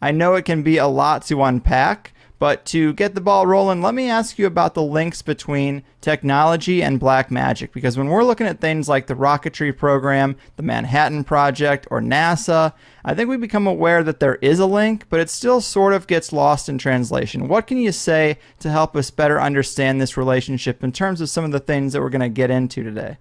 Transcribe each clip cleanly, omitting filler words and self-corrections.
I know it can be a lot to unpack, but to get the ball rolling, let me ask you about the links between technology and black magic. Because when we're looking at things like the rocketry program, the Manhattan Project, or NASA, I think we become aware that there is a link, but it still sort of gets lost in translation. What can you say to help us better understand this relationship in terms of some of the things that we're going to get into today?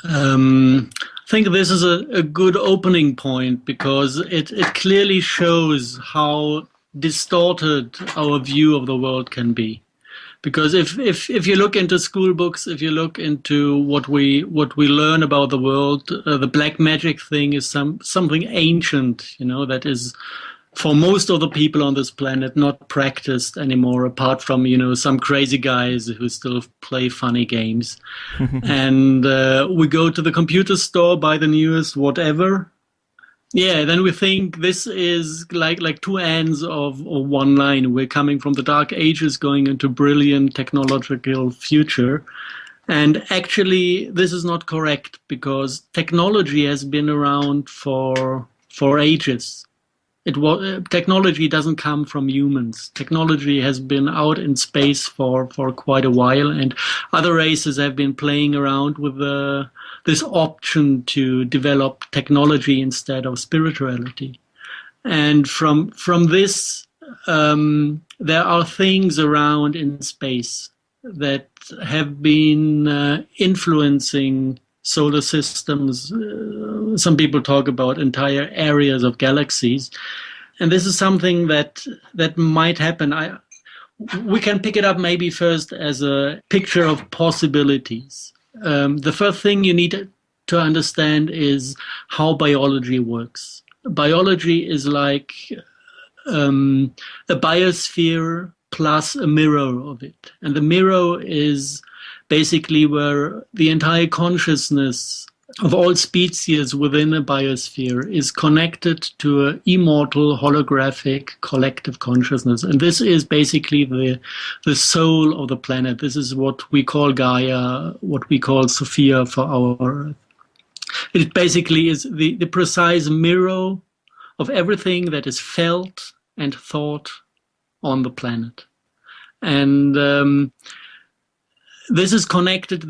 I think this is a good opening point because it clearly shows how distorted our view of the world can be. Because if you look into school books, if you look into what we learn about the world, the black magic thing is something ancient, that is for most of the people on this planet not practiced anymore, apart from some crazy guys who still play funny games. And we go to the computer store, buy the newest whatever. Yeah, then we think this is like two ends of one line. We're coming from the dark ages going into brilliant technological future. And actually, this is not correct because technology has been around for ages. Technology doesn't come from humans. Technology has been out in space for quite a while, and other races have been playing around with this option to develop technology instead of spirituality. And from this, there are things around in space that have been influencing solar systems. Some people talk about entire areas of galaxies. And this is something that might happen. We can pick it up maybe first as a picture of possibilities. The first thing you need to understand is how biology works. Biology is like a biosphere plus a mirror of it. And the mirror is basically where the entire consciousness of all species within a biosphere is connected to an immortal holographic collective consciousness. And this is basically the soul of the planet. This is what we call Gaia, what we call Sophia for our Earth. It basically is the precise mirror of everything that is felt and thought on the planet. And this is connected.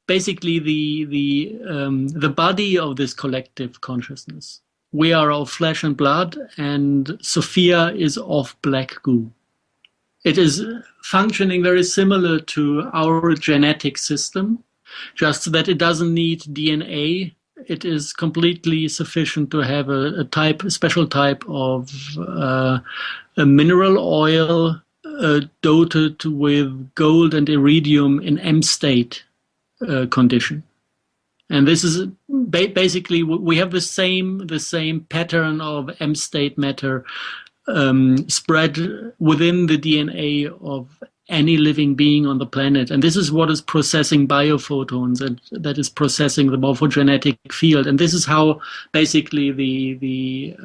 Basically the body of this collective consciousness. We are of flesh and blood, and Sophia is of black goo. It is functioning very similar to our genetic system, just that it doesn't need DNA. It is completely sufficient to have a special type of a mineral oil dotted with gold and iridium in M state condition. And this is basically, we have the same pattern of M state matter spread within the DNA of any living being on the planet. And this is what is processing biophotons, and that is processing the morphogenetic field. And this is how basically the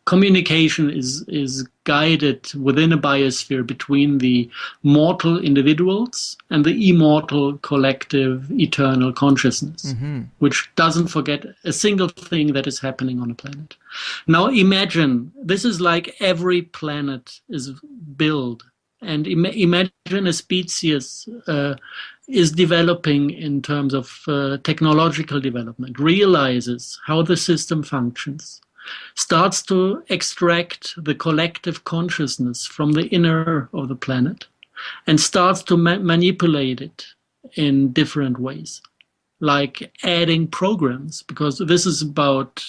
communication is guided within a biosphere between the mortal individuals and the immortal collective eternal consciousness, which doesn't forget a single thing that is happening on a planet. Now imagine, this is like every planet is built. And imagine a species is developing in terms of technological development, realizes how the system functions, starts to extract the collective consciousness from the inner of the planet, and starts to manipulate it in different ways, like adding programs, because this is about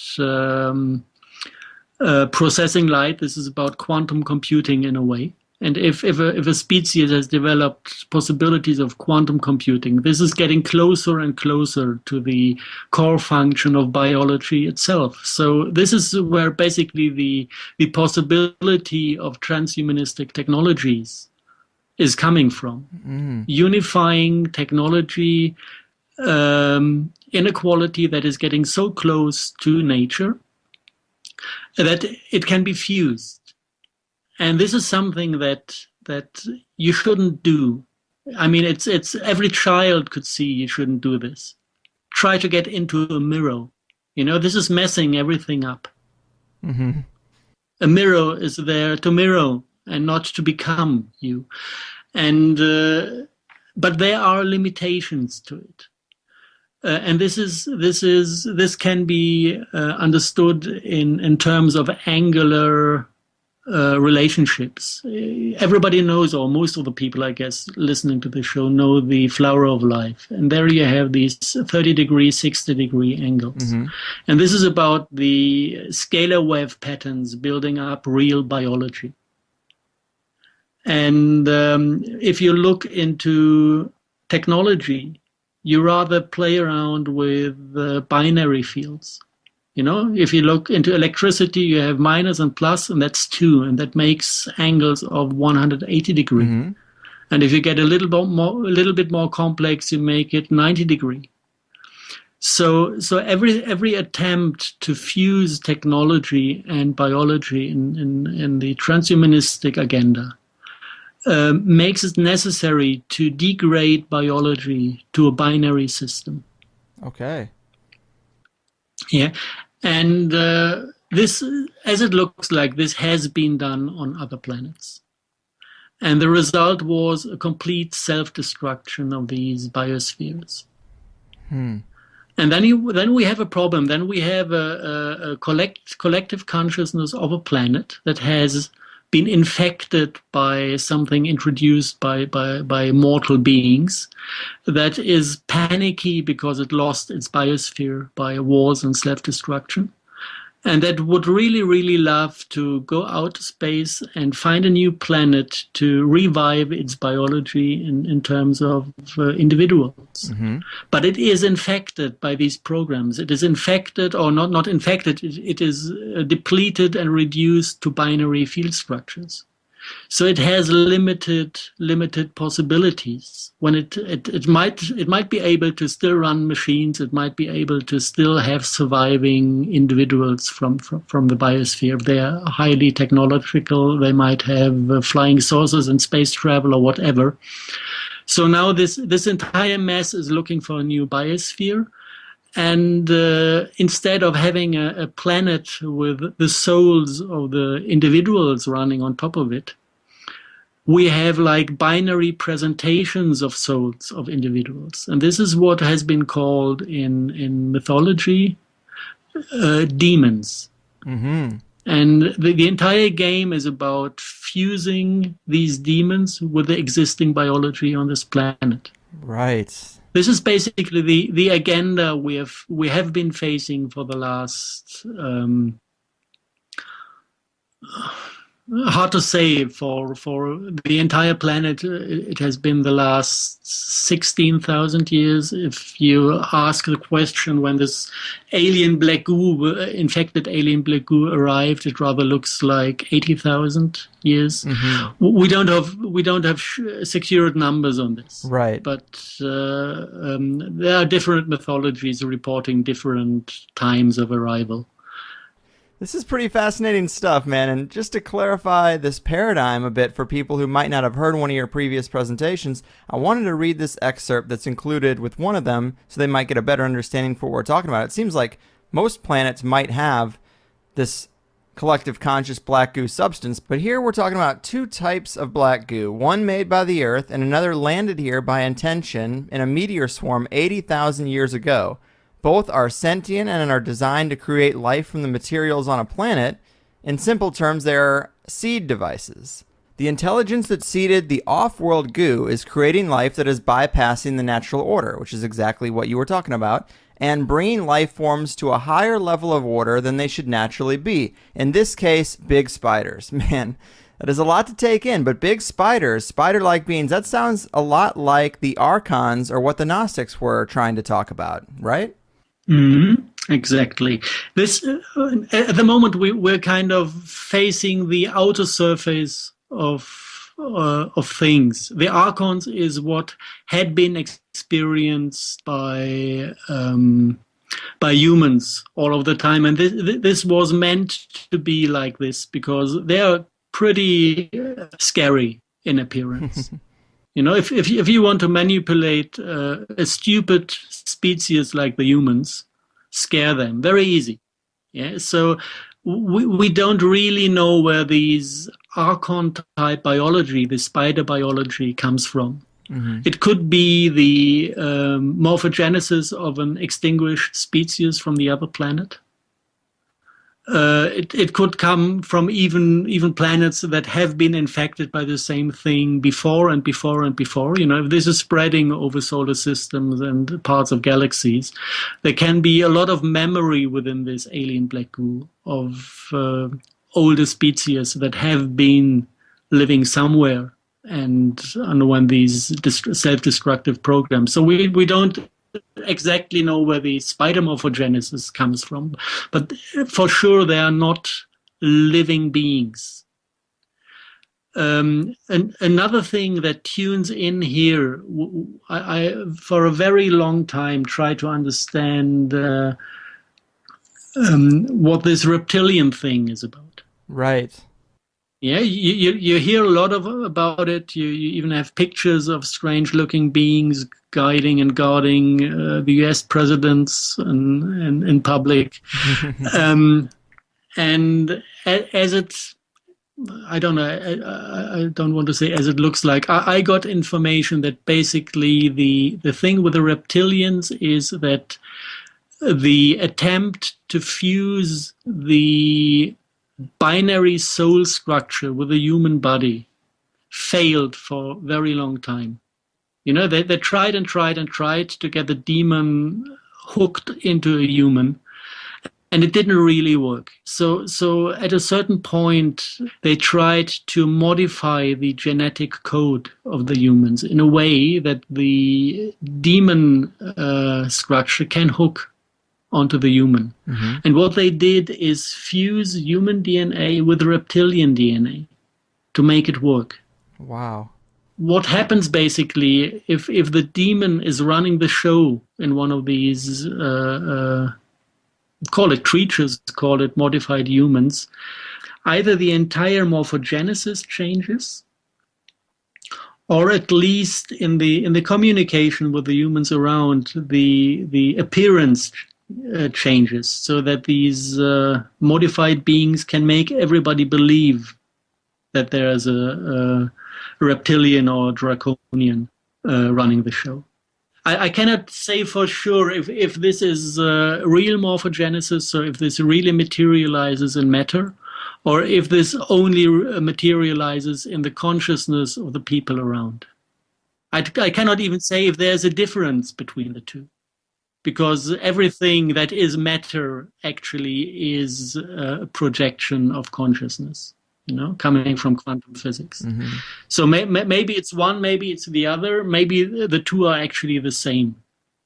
processing light, this is about quantum computing in a way. And if a species has developed possibilities of quantum computing, this is getting closer and closer to the core function of biology itself. So this is where basically the possibility of transhumanistic technologies is coming from. Unifying technology in a quality that is getting so close to nature that it can be fused. And this is something that you shouldn't do. I mean, it's every child could see you shouldn't do this. Try to get into a mirror. This is messing everything up. A mirror is there to mirror and not to become you. And but there are limitations to it. And this can be understood in terms of angular relationships. Everybody knows, or most of the people, I guess, listening to the show know the flower of life. And there you have these 30-degree, 60-degree angles. Mm-hmm. And this is about the scalar wave patterns building up real biology. And if you look into technology, you rather play around with binary fields. If you look into electricity, you have minus and plus, and that's 2, and that makes angles of 180 degree. Mm-hmm. And if you get a little bit more complex, you make it 90 degree. So every attempt to fuse technology and biology in the transhumanistic agenda makes it necessary to degrade biology to a binary system. Okay. Yeah, and this, as it looks like, this has been done on other planets. And the result was a complete self-destruction of these biospheres. And then we have a problem. Then we have a collective consciousness of a planet that has been infected by something introduced by mortal beings, that is panicky because it lost its biosphere by wars and self-destruction, and that would really, really love to go out to space and find a new planet to revive its biology in terms of individuals. Mm-hmm. But it is infected by these programs. It is infected, or not infected, it is depleted and reduced to binary field structures. So it has limited possibilities. When it might be able to still run machines, it might be able to still have surviving individuals from the biosphere. If they are highly technological, they might have flying saucers and space travel or whatever. So now this entire mess is looking for a new biosphere. And instead of having a planet with the souls of the individuals running on top of it, we have like binary presentations of souls of individuals. And this is what has been called in mythology demons. Mm-hmm. And the entire game is about fusing these demons with the existing biology on this planet. Right. This is basically the agenda we have been facing for the last hard to say, for the entire planet. It has been the last 16,000 years. If you ask the question when this alien black goo, infected alien black goo arrived, it rather looks like 80,000 years. Mm-hmm. We don't have secured numbers on this, right? But there are different mythologies reporting different times of arrival. This is pretty fascinating stuff, man. And just to clarify this paradigm a bit for people who might not have heard one of your previous presentations, I wanted to read this excerpt that's included with one of them so they might get a better understanding for what we're talking about. It seems like most planets might have this collective conscious black goo substance, but here we're talking about 2 types of black goo, one made by the Earth and another landed here by intention in a meteor swarm 80,000 years ago. Both are sentient and are designed to create life from the materials on a planet. In simple terms, they are seed devices. The intelligence that seeded the off-world goo is creating life that is bypassing the natural order, which is exactly what you were talking about, and bringing life forms to a higher level of order than they should naturally be. In this case, big spiders. Man, that is a lot to take in, but big spiders, spider-like beings, that sounds a lot like the archons or what the Gnostics were trying to talk about, right? Mm-hmm. Exactly. This at the moment we're kind of facing the outer surface of things. The archons is what had been experienced by humans all of the time, and this was meant to be like this because they are pretty scary in appearance. If you want to manipulate a stupid species like the humans, scare them very easy. Yeah. So we don't really know where these Archon-type biology, the spider biology, comes from. Mm-hmm. It could be the morphogenesis of an extinguished species from the other planet. It could come from even planets that have been infected by the same thing before and before and before. If this is spreading over solar systems and parts of galaxies, there can be a lot of memory within this alien black goo of older species that have been living somewhere and underwent these self-destructive programs. So we don't exactly know where the spider morphogenesis comes from, but for sure they are not living beings. And another thing that tunes in here, I for a very long time tried to understand what this reptilian thing is about. Right. Yeah, you hear a lot about it. You even have pictures of strange-looking beings guiding and guarding the U.S. presidents in public. And as it, I don't know, I don't want to say as it looks like. I got information that basically the thing with the reptilians is that the attempt to fuse the binary soul structure with the human body failed for a very long time. They tried and tried and tried to get the demon hooked into a human, and it didn't really work. So at a certain point, they tried to modify the genetic code of the humans in a way that the demon structure can hook onto the human. Mm-hmm. And what they did is fuse human DNA with reptilian DNA to make it work. Wow. What happens basically if the demon is running the show in one of these, call it creatures, call it modified humans, either the entire morphogenesis changes, or at least in the communication with the humans around, the appearance changes, so that these modified beings can make everybody believe that there is a reptilian or draconian running the show. I cannot say for sure if this is real morphogenesis, or if this really materializes in matter, or if this only materializes in the consciousness of the people around. I cannot even say if there's a difference between the two, because everything that is matter actually is a projection of consciousness, coming from quantum physics. Mm-hmm. So maybe it's one, maybe it's the other, maybe the two are actually the same,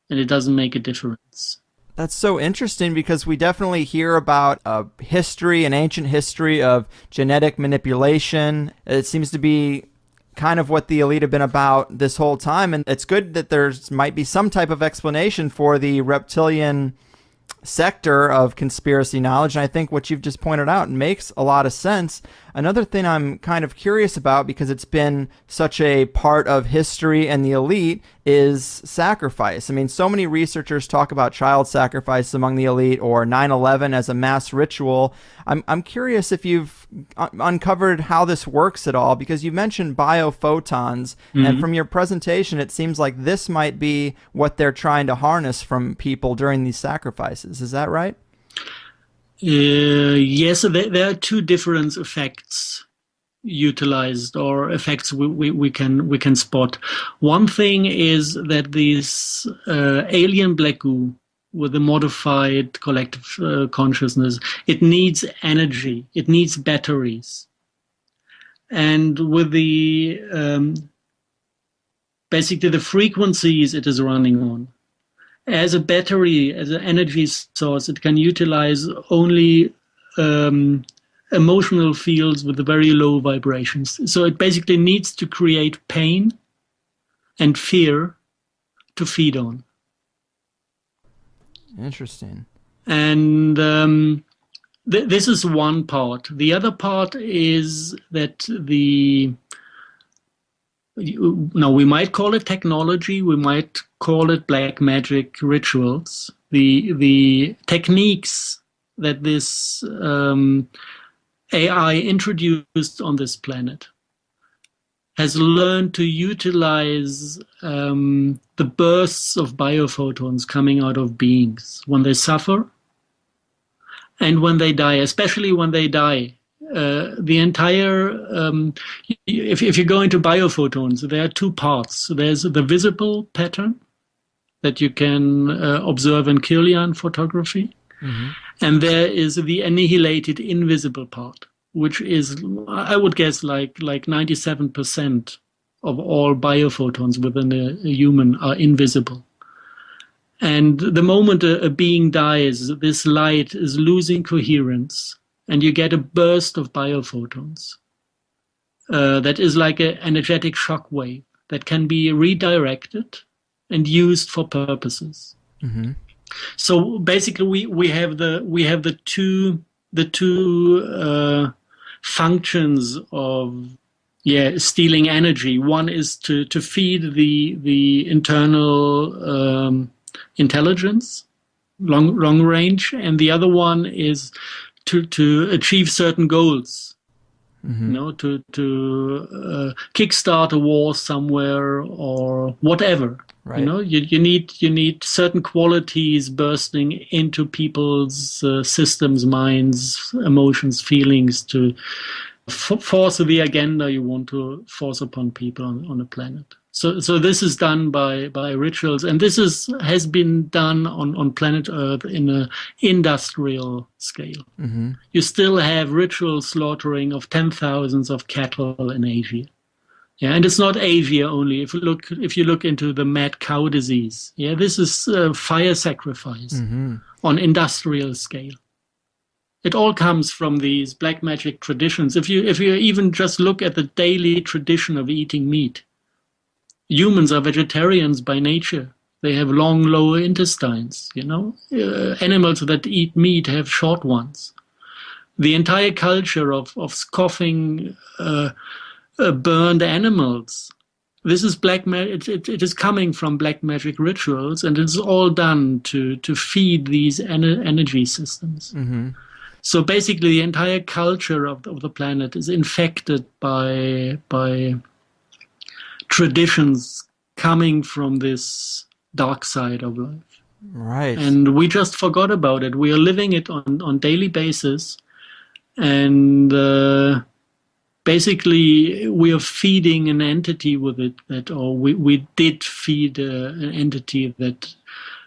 and it doesn't make a difference. That's so interesting, because we definitely hear about an ancient history of genetic manipulation. It seems to be kind of what the elite have been about this whole time, and it's good that there's might be some type of explanation for the reptilian sector of conspiracy knowledge, and I think what you've just pointed out makes a lot of sense. Another thing I'm kind of curious about, because it's been such a part of history and the elite, is sacrifice. I mean, so many researchers talk about child sacrifice among the elite, or 9/11 as a mass ritual. I'm curious if you've uncovered how this works at all, because you mentioned biophotons, mm-hmm. and from your presentation, it seems like this might be what they're trying to harness from people during these sacrifices. Is that right? Yes, there are two different effects utilized, or effects we can spot. One thing is that this alien black goo with a modified collective consciousness, it needs energy, it needs batteries. And with the basically the frequencies it is running on, as a battery, as an energy source, it can utilize only emotional fields with very low vibrations. So it basically needs to create pain and fear to feed on. Interesting. And this is one part. The other part is that we might call it technology, we might call it black magic rituals. The techniques that this AI introduced on this planet has learned to utilize the bursts of biophotons coming out of beings when they suffer and when they die, especially when they die. The entire, if you go into biophotons, there are two parts. There's the visible pattern that you can observe in Kirlian photography. Mm-hmm. And there is the annihilated invisible part, which is, I would guess, like 97% of all biophotons within a human are invisible. And the moment a being dies, this light is losing coherence, and you get a burst of biophotons that is like an energetic shock wave that can be redirected and used for purposes. Mm-hmm. So basically, we have the two functions of stealing energy. One is to feed the internal intelligence, long range, and the other one is to achieve certain goals. Mm-hmm. You know, to kickstart a war somewhere or whatever. Right. You know, you need certain qualities bursting into people's systems, minds, emotions, feelings to force the agenda you want to force upon people on the planet. So this is done by rituals, and this has been done on planet Earth in an industrial scale. Mm-hmm. You still have ritual slaughtering of 10,000s of cattle in Asia. Yeah, and it's not Asia only. If you look into the mad cow disease, this is fire sacrifice on industrial scale. It all comes from these black magic traditions. If you even just look at the daily tradition of eating meat, humans are vegetarians by nature. They have long lower intestines. You know, animals that eat meat have short ones. The entire culture of scoffing burned animals. This is black magic. It is coming from black magic rituals, and it's all done to feed these energy systems. Mm-hmm. So basically, the entire culture of the planet is infected by traditions coming from this dark side of life. Right. And we just forgot about it. We are living it on daily basis, and basically, we are feeding an entity with it, we did feed an entity that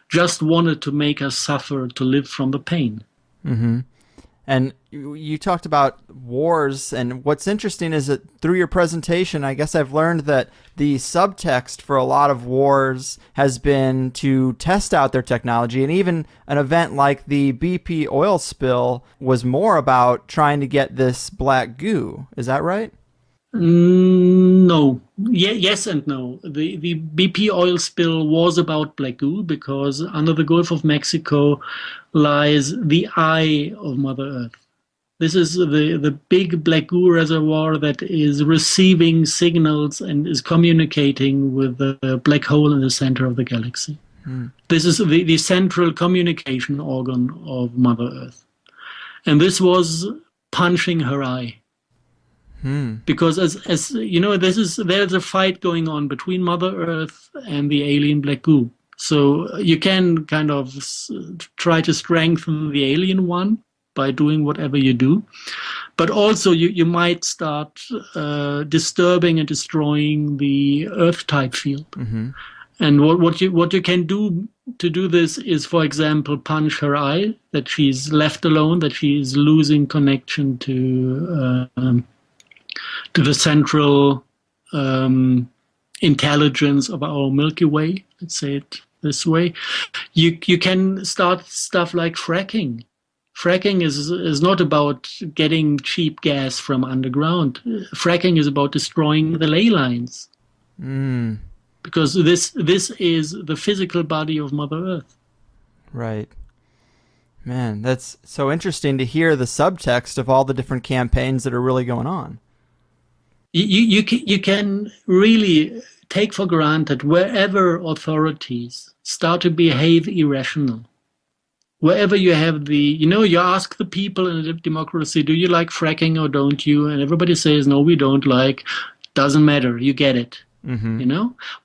just wanted to make us suffer, to live from the pain. Mm-hmm. And you talked about wars, and what's interesting is that through your presentation, I guess I've learned that the subtext for a lot of wars has been to test out their technology, and even an event like the BP oil spill was more about trying to get this black goo. Is that right? No. Yes and no. The BP oil spill was about black goo because under the Gulf of Mexico lies the eye of Mother Earth. This is the big black goo reservoir that is receiving signals and is communicating with the black hole in the center of the galaxy. This is the central communication organ of Mother Earth. And this was punching her eye. Because as you know, there's a fight going on between Mother Earth and the alien black goo. So you can kind of try to strengthen the alien one by doing whatever you do, but also you might start disturbing and destroying the Earth type field. Mm-hmm. And what you can do to do this is, for example, punch her eye, that she's left alone, that she's losing connection to the central intelligence of our Milky Way. Let's say it this way. You can start stuff like fracking. Fracking is not about getting cheap gas from underground. Fracking is about destroying the ley lines. Because this is the physical body of Mother Earth. Right. Man, that's so interesting to hear the subtext of all the different campaigns that are really going on. You can really take for granted wherever authorities start to behave irrational, wherever you have you ask the people in a democracy, do you like fracking or don't you? And everybody says, no, we don't like. Doesn't matter. You get it.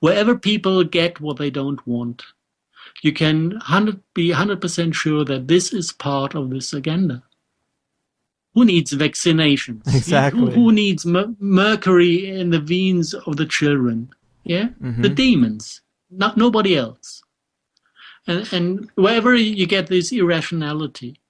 Wherever people get what they don't want, you can be 100% sure that this is part of this agenda. Who needs vaccinations? Exactly. Who needs mercury in the veins of the children? Yeah, the demons, nobody else. And wherever you get this irrationality,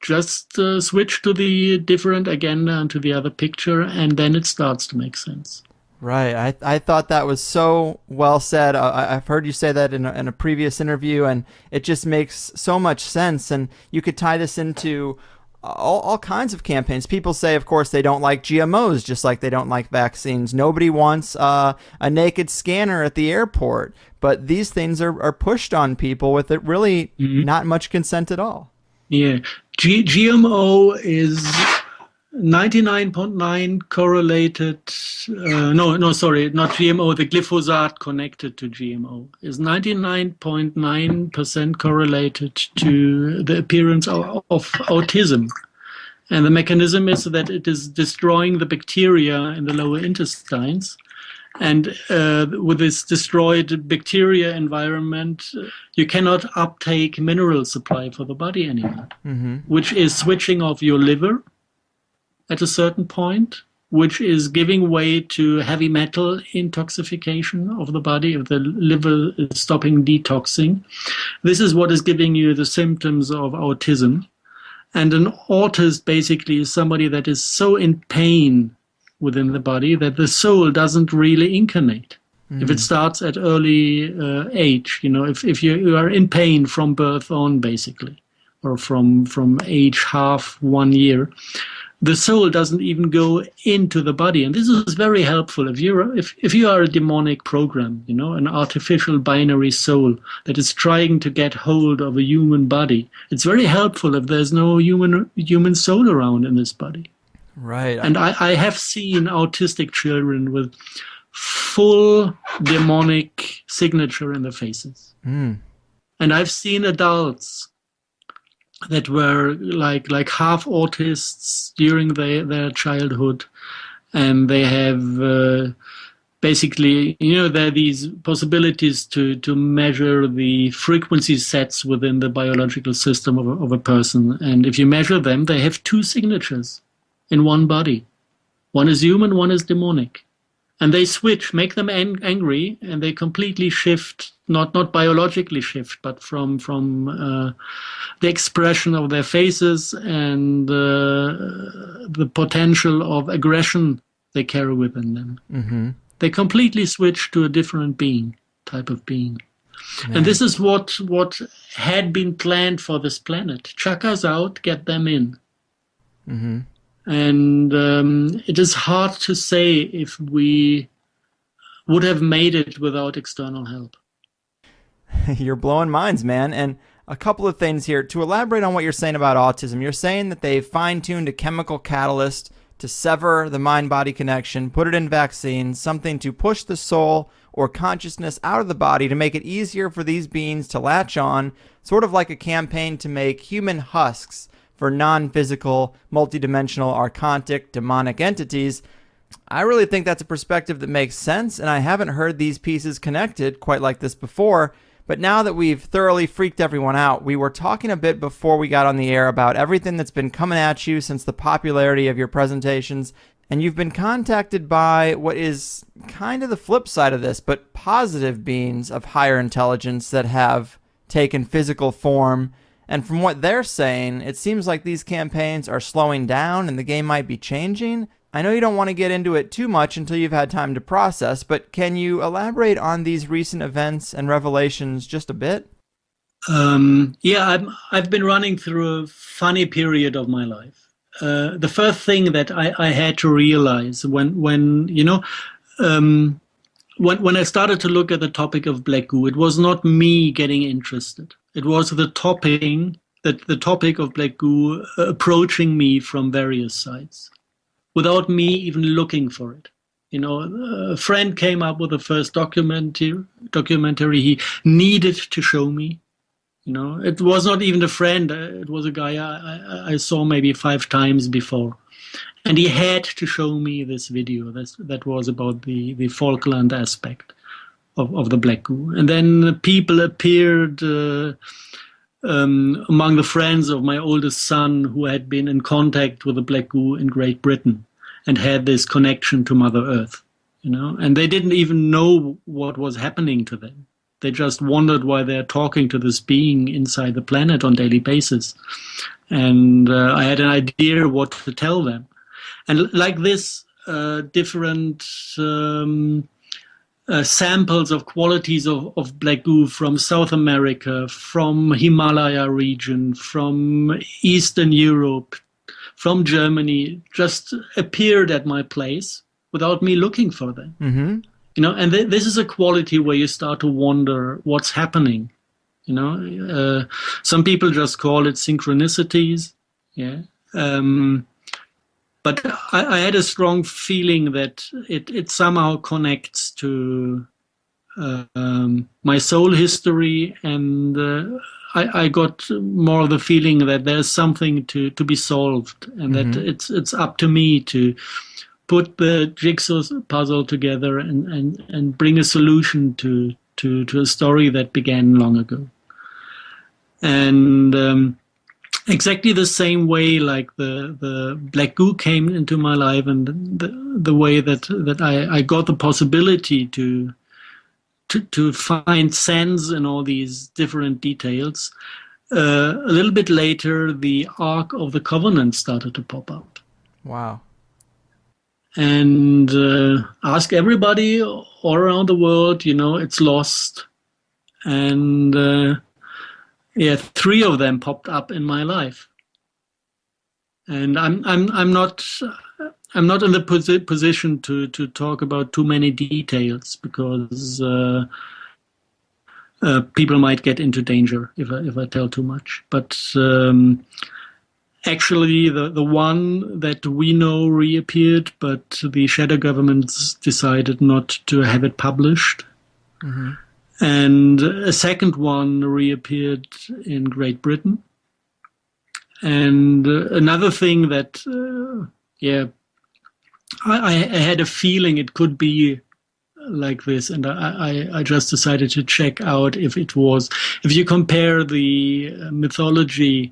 just switch to the different agenda and to the other picture, and then it starts to make sense. Right. I thought that was so well said. I've heard you say that in a previous interview, and it just makes so much sense. And you could tie this into all kinds of campaigns. People say, of course, they don't like GMOs, just like they don't like vaccines. Nobody wants a naked scanner at the airport. But these things are pushed on people with it really not much consent at all. Yeah. GMO is 99.9 correlated, sorry, not GMO, the glyphosate connected to GMO is 99.9% correlated to the appearance of autism. And the mechanism is that it is destroying the bacteria in the lower intestines. And with this destroyed bacteria environment, you cannot uptake mineral supply for the body anymore, which is switching off your liver at a certain point, which is giving way to heavy metal intoxication of the body, if the liver is stopping detoxing. This is what is giving you the symptoms of autism. And an autist basically is somebody that is so in pain within the body that the soul doesn't really incarnate. If it starts at early age, if you are in pain from birth on, basically, or from age half 1 year, the soul doesn't even go into the body. And this is very helpful if you are a demonic program, an artificial binary soul that is trying to get hold of a human body. It's very helpful if there's no human soul around in this body. Right. And I have seen autistic children with full demonic signature in their faces. And I've seen adults that were like half autists during their childhood, and they have basically, there are these possibilities to measure the frequency sets within the biological system of a person. And if you measure them, they have two signatures in one body. One is human, one is demonic. And they switch, make them angry, and they completely shift, not biologically shift, but from the expression of their faces and the potential of aggression they carry within them. They completely switch to a different type of being. Yeah. And this is what had been planned for this planet. Chuck us out, get them in. And it is hard to say if we would have made it without external help. You're blowing minds, man. And a couple of things here. To elaborate on what you're saying about autism, you're saying that they've fine-tuned a chemical catalyst to sever the mind-body connection, put it in vaccines, something to push the soul or consciousness out of the body to make it easier for these beings to latch on, sort of like a campaign to make human husks for non-physical, multidimensional, archontic, demonic entities. I really think that's a perspective that makes sense, and I haven't heard these pieces connected quite like this before. But now that we've thoroughly freaked everyone out, we were talking a bit before we got on the air about everything that's been coming at you since the popularity of your presentations, and you've been contacted by what is kind of the flip side of this, but positive beings of higher intelligence that have taken physical form. And from what they're saying, it seems like these campaigns are slowing down and the game might be changing. I know you don't want to get into it too much until you've had time to process, but can you elaborate on these recent events and revelations just a bit? I've been running through a funny period of my life. The first thing that I had to realize when I started to look at the topic of black goo, it was not me getting interested. It was the topic of black goo approaching me from various sides, without me even looking for it. A friend came up with the first documentary he needed to show me. It was not even a friend. It was a guy I saw maybe 5 times before. And he had to show me this video that was about the Falkland aspect of the black goo. And then people appeared among the friends of my oldest son who had been in contact with the black goo in Great Britain and had this connection to Mother Earth, and they didn't even know what was happening to them. They just wondered why they're talking to this being inside the planet on a daily basis. And I had an idea what to tell them. And like this, different samples of qualities of black goo from South America, from Himalaya region, from Eastern Europe, from Germany, just appeared at my place without me looking for them. Mm-hmm. And this is a quality where you start to wonder what's happening. Some people just call it synchronicities. Yeah. But I had a strong feeling that it somehow connects to my soul history, and I got more of the feeling that there's something to be solved, and that it's up to me to put the jigsaw puzzle together and bring a solution to a story that began long ago. And exactly the same way, like the black goo came into my life, and the way that I got the possibility to find sense in all these different details. A little bit later, the Ark of the Covenant started to pop out. Wow. And ask everybody all around the world, it's lost. And 3 of them popped up in my life. And I'm not in the position to talk about too many details, because people might get into danger if I tell too much. But actually, the one that we know reappeared, but the shadow governments decided not to have it published. Mm-hmm. And a second one reappeared in Great Britain. And another thing that, I had a feeling it could be like this, and I just decided to check out if you compare the mythology,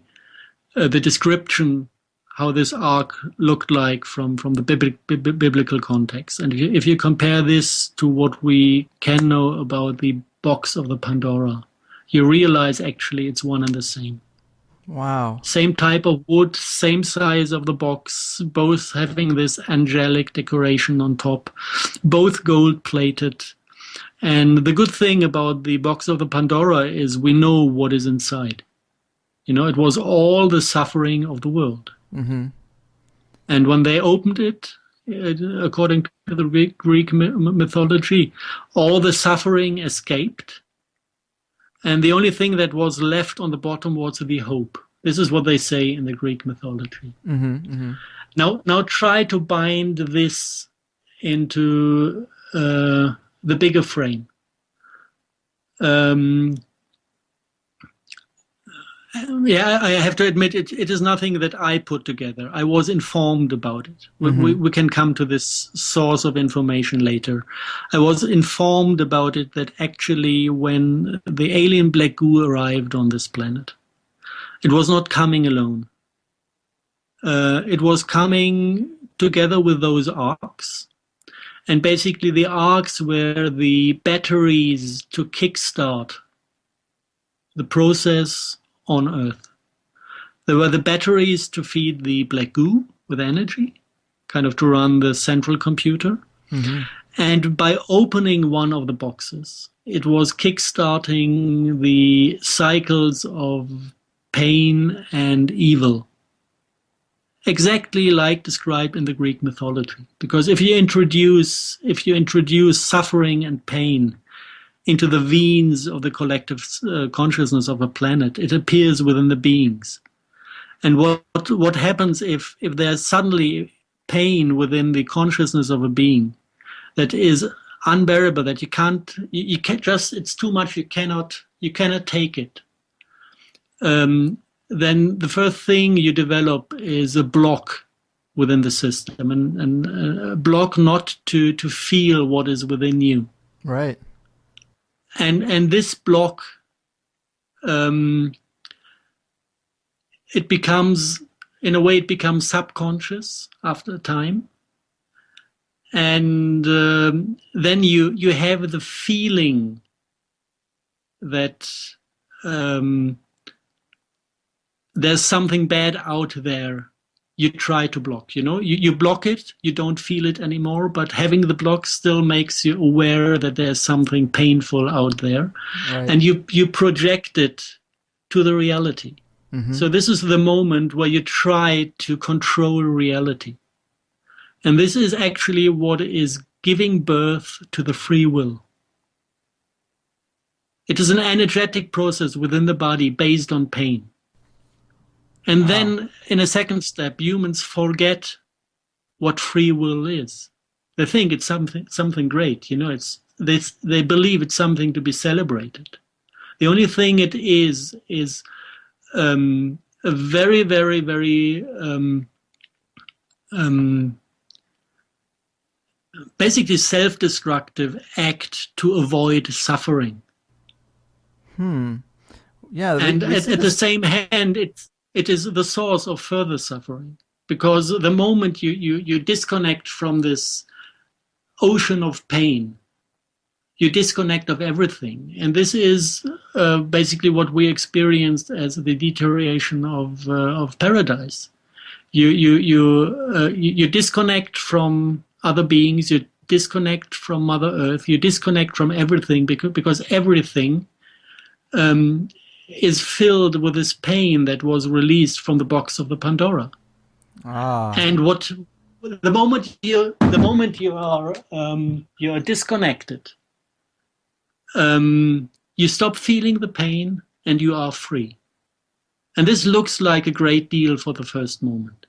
the description, how this ark looked like from the biblical context. And if you compare this to what we can know about the box of the Pandora, you realize actually it's one and the same. Wow. Same type of wood, same size of the box, both having this angelic decoration on top, both gold-plated. And the good thing about the box of the Pandora is we know what is inside. It was all the suffering of the world. Mm-hmm. And when they opened it, according to the Greek mythology, all the suffering escaped. And the only thing that was left on the bottom was the hope. This is what they say in the Greek mythology. Mm-hmm, mm-hmm. Now try to bind this into the bigger frame. I have to admit it is nothing that I put together. I was informed about it. Mm-hmm. We can come to this source of information later. I was informed about it that actually when the alien black goo arrived on this planet, it was not coming alone. It was coming together with those arcs. And basically the arcs were the batteries to kickstart the process on Earth. There were the batteries to feed the black goo with energy, kind of to run the central computer. Mm-hmm. And by opening one of the boxes, it was kickstarting the cycles of pain and evil, exactly like described in the Greek mythology. Because if you introduce suffering and pain into the veins of the collective consciousness of a planet, it appears within the beings. And what happens if there's suddenly pain within the consciousness of a being that is unbearable, that you can't just, it's too much, you cannot take it. then the first thing you develop is a block within the system, and a block not to feel what is within you. Right. And this block, it becomes, in a way, it becomes subconscious after a time. And then you have the feeling that there's something bad out there. You try to block, you block it, you don't feel it anymore, but having the block still makes you aware that there's something painful out there. Right. And you project it to the reality. Mm-hmm. So this is the moment where you try to control reality. And this is actually what is giving birth to the free will. It is an energetic process within the body based on pain. And then, in a second step, humans forget what free will is. They think it's something great. They believe it's something to be celebrated. The only thing it is a very, very, very basically self-destructive act to avoid suffering. Yeah. And at the same hand, it is the source of further suffering, because the moment you disconnect from this ocean of pain, you disconnect of everything. And this is basically what we experienced as the deterioration of paradise. You disconnect from other beings, you disconnect from Mother Earth, you disconnect from everything because everything is filled with this pain that was released from the box of the Pandora. And the moment you are disconnected, you stop feeling the pain and you are free. And this looks like a great deal for the first moment.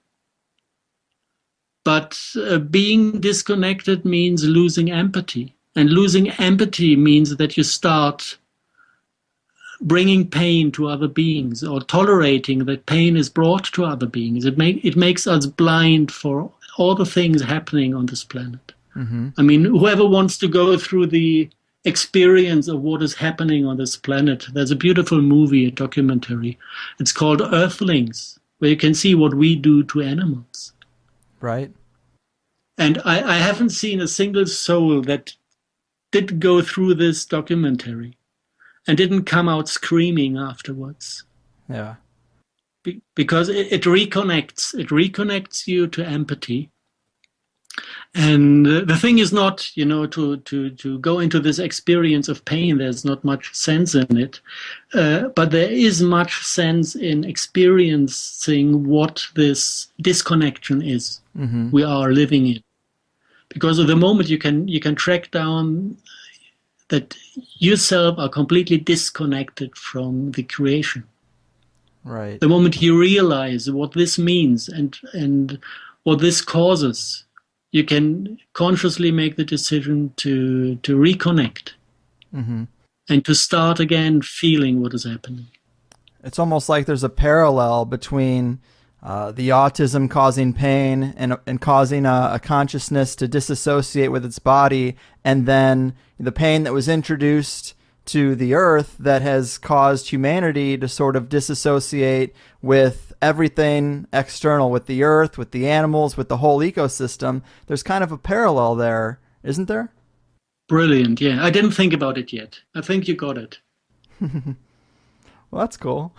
But being disconnected means losing empathy. And losing empathy means that you start bringing pain to other beings, or tolerating that pain is brought to other beings. It makes us blind for all the things happening on this planet. Mm-hmm. I mean, whoever wants to go through the experience of what is happening on this planet, there's a beautiful movie, a documentary. It's called Earthlings, where you can see what we do to animals. Right. And I haven't seen a single soul that did go through this documentary and didn't come out screaming afterwards. Yeah. Because it reconnects you to empathy. And the thing is not, to go into this experience of pain. There's not much sense in it. But there is much sense in experiencing what this disconnection is we are living in. Because of the moment you can track down that yourself are completely disconnected from the creation. Right. The moment you realize what this means and what this causes, you can consciously make the decision to reconnect and to start again feeling what is happening. It's almost like there's a parallel between the autism causing pain and causing a consciousness to disassociate with its body, and then the pain that was introduced to the earth that has caused humanity to sort of disassociate with everything external, with the earth, with the animals, with the whole ecosystem. There's kind of a parallel there, isn't there? Brilliant. Yeah, I didn't think about it yet. I think you got it. Well, that's cool.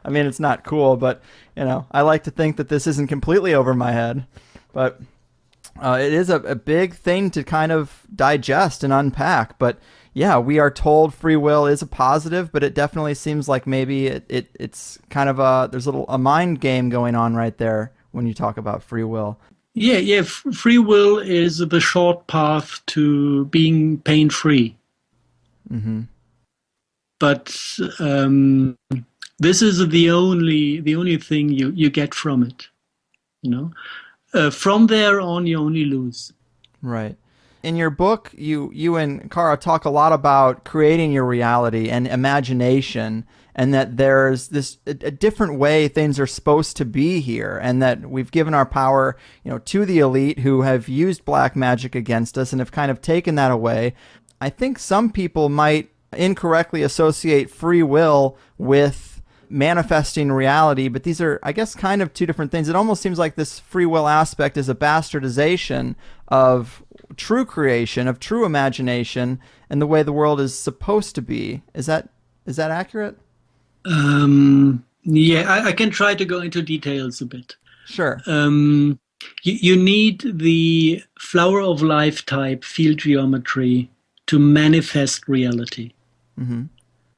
I mean, it's not cool, but, I like to think that this isn't completely over my head. But it is a big thing to kind of digest and unpack. But, yeah, we are told free will is a positive, but it definitely seems like maybe it's kind of there's a mind game going on right there when you talk about free will. Yeah. Free will is the short path to being pain-free. Mm-hmm. But this is the only thing you get from it. From there on, you only lose. Right. in your book, you and Kara talk a lot about creating your reality and imagination, and that there's this a different way things are supposed to be here, and that we've given our power, to the elite who have used black magic against us and have kind of taken that away. I think some people might incorrectly associate free will with manifesting reality, but these are, I guess, kind of two different things. It almost seems like this free will aspect is a bastardization of true creation, of true imagination, and the way the world is supposed to be. Is that accurate? Yeah, I can try to go into details a bit. Sure. You need the flower of life type field geometry to manifest reality. Mm-hmm.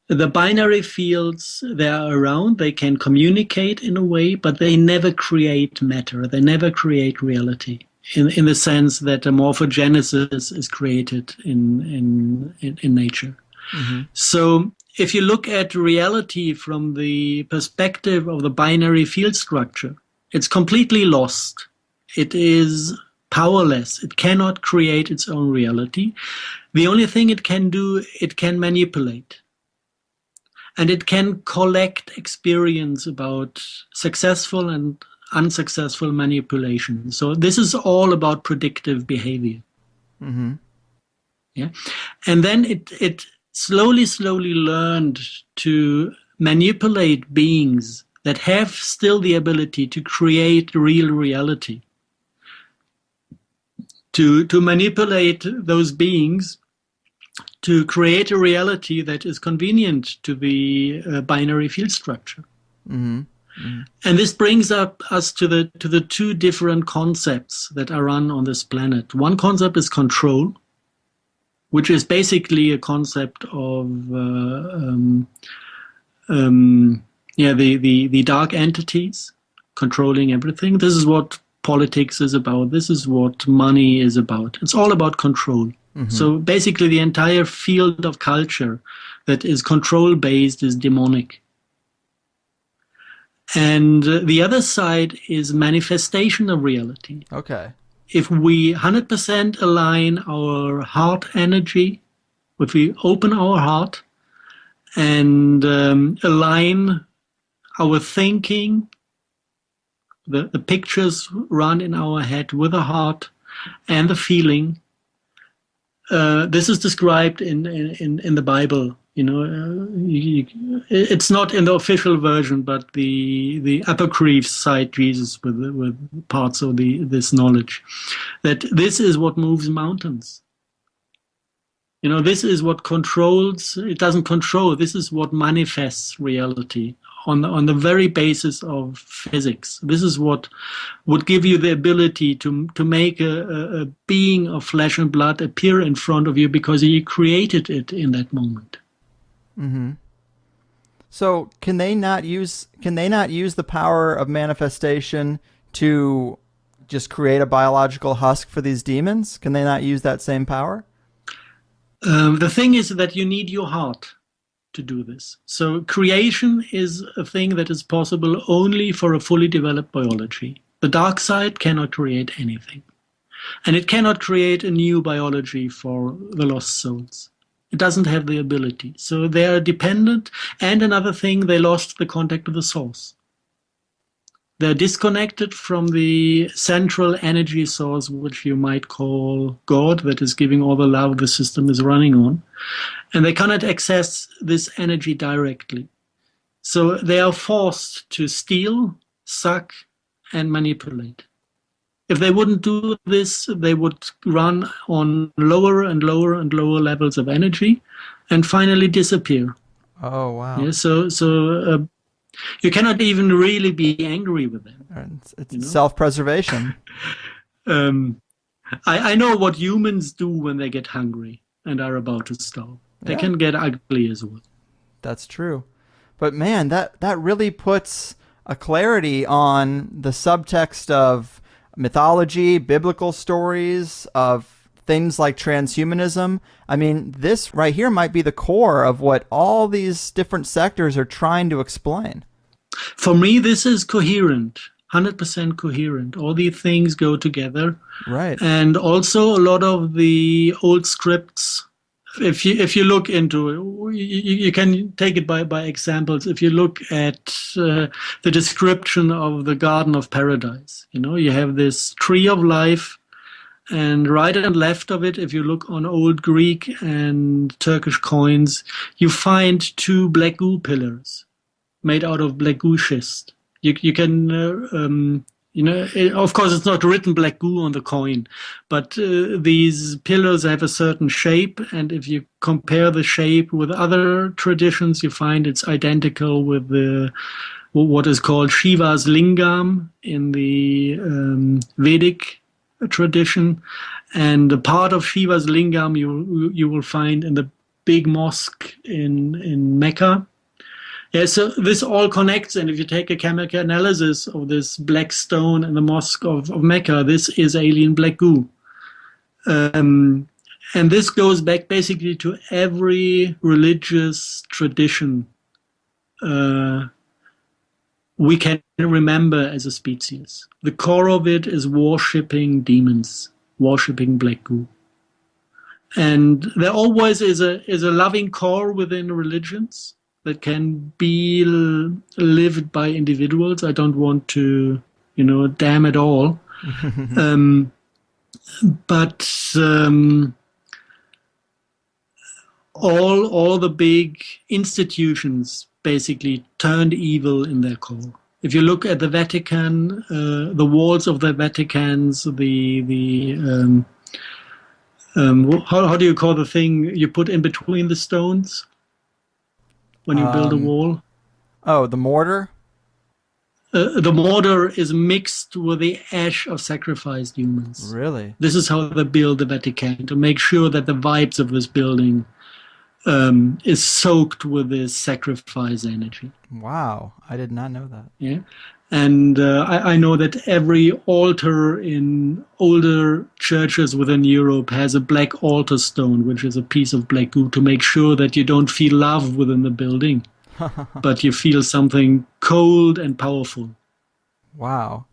The binary fields, they are around, they can communicate in a way, but they never create matter. They never create reality in the sense that a morphogenesis is created in nature. Mm-hmm. So if you look at reality from the perspective of the binary field structure, it's completely lost. It is powerless. It cannot create its own reality. The only thing it can do, it can manipulate. And it can collect experience about successful and unsuccessful manipulation. So this is all about predictive behavior. Mm-hmm. Yeah, and then it slowly learned to manipulate beings that have still the ability to create real reality. To manipulate those beings to create a reality that is convenient to the binary field structure. Mm-hmm. Mm-hmm. And this brings us to the two different concepts that are run on this planet. One concept is control, which is basically a concept of the dark entities controlling everything. This is what politics is about. This is what money is about. It's all about control. Mm-hmm. So basically the entire field of culture that is control-based is demonic. And the other side is manifestation of reality. Okay. If we 100% align our heart energy, if we open our heart and align our thinking, the pictures run in our head with the heart and the feeling, this is described in the Bible. It's not in the official version, but the apocryphs cite Jesus with parts of this knowledge. That this is what moves mountains. This is what controls. It doesn't control. This is what manifests reality on the very basis of physics. This is what would give you the ability to make a being of flesh and blood appear in front of you because you created it in that moment. Mm-hmm. So can they not use the power of manifestation to just create a biological husk for these demons? Can they not use that same power? The thing is that you need your heart to do this. So creation is a thing that is possible only for a fully developed biology. The dark side cannot create anything. And it cannot create a new biology for the lost souls. It doesn't have the ability. So they are dependent. And another thing, they lost the contact with the source. They're disconnected from the central energy source, which you might call God, that is giving all the love the system is running on. And they cannot access this energy directly. So they are forced to steal, suck, and manipulate. If they wouldn't do this, they would run on lower and lower and lower levels of energy and finally disappear. Oh, wow. Yeah, so you cannot even really be angry with them. It's self-preservation. I know what humans do when they get hungry and are about to starve. They can get ugly as well. That's true. But man, that really puts a clarity on the subtext of mythology, biblical stories, of things like transhumanism. I mean, this right here might be the core of what all these different sectors are trying to explain. For me, this is coherent. 100% coherent. All these things go together. Right. And also a lot of the old scripts, if you look into it, you can take it by examples. If you look at the description of the Garden of Paradise, you have this tree of life, and right and left of it, if you look on old Greek and Turkish coins, you find two black goo pillars made out of black goo schist. You can, of course, it's not written black goo on the coin, but these pillars have a certain shape, and if you compare the shape with other traditions, you find it's identical with what is called Shiva's lingam in the Vedic tradition, and a part of Shiva's lingam you will find in the big mosque in Mecca. Yeah, so this all connects, and if you take a chemical analysis of this black stone in the mosque of Mecca, this is alien black goo. And this goes back basically to every religious tradition we can remember as a species. The core of it is worshipping demons, worshipping black goo. And there always is a loving core within religions that can be lived by individuals. I don't want to, damn it all. But all the big institutions basically turned evil in their core. If you look at the Vatican, the walls of the Vaticans, how do you call the thing you put in between the stones when you build a wall? Oh, the mortar? The mortar is mixed with the ash of sacrificed humans. Really? This is how they build the Vatican, to make sure that the vibes of this building is soaked with this sacrifice energy. Wow, I did not know that. Yeah, and I know that every altar in older churches within Europe has a black altar stone, which is a piece of black goo, to make sure that you don't feel love within the building, but you feel something cold and powerful. Wow.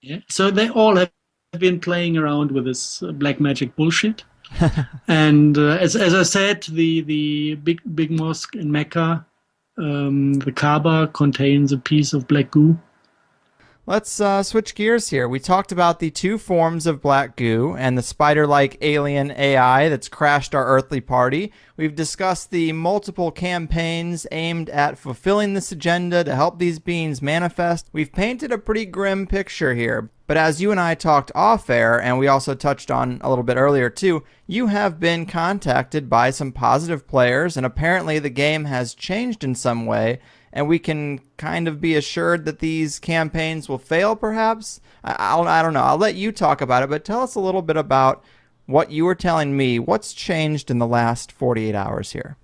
Yeah, so they all have been playing around with this black magic bullshit. And as I said, the big mosque in Mecca, the Kaaba, contains a piece of black goo. Let's switch gears here. We talked about the two forms of black goo and the spider-like alien AI that's crashed our earthly party. We've discussed the multiple campaigns aimed at fulfilling this agenda to help these beings manifest. We've painted a pretty grim picture here. But as you and I talked off-air, and we also touched on a little bit earlier too, you have been contacted by some positive players, and apparently the game has changed in some way, and we can kind of be assured that these campaigns will fail, perhaps? I don't know. I'll let you talk about it, but tell us a little bit about what you were telling me. What's changed in the last 48 hours here?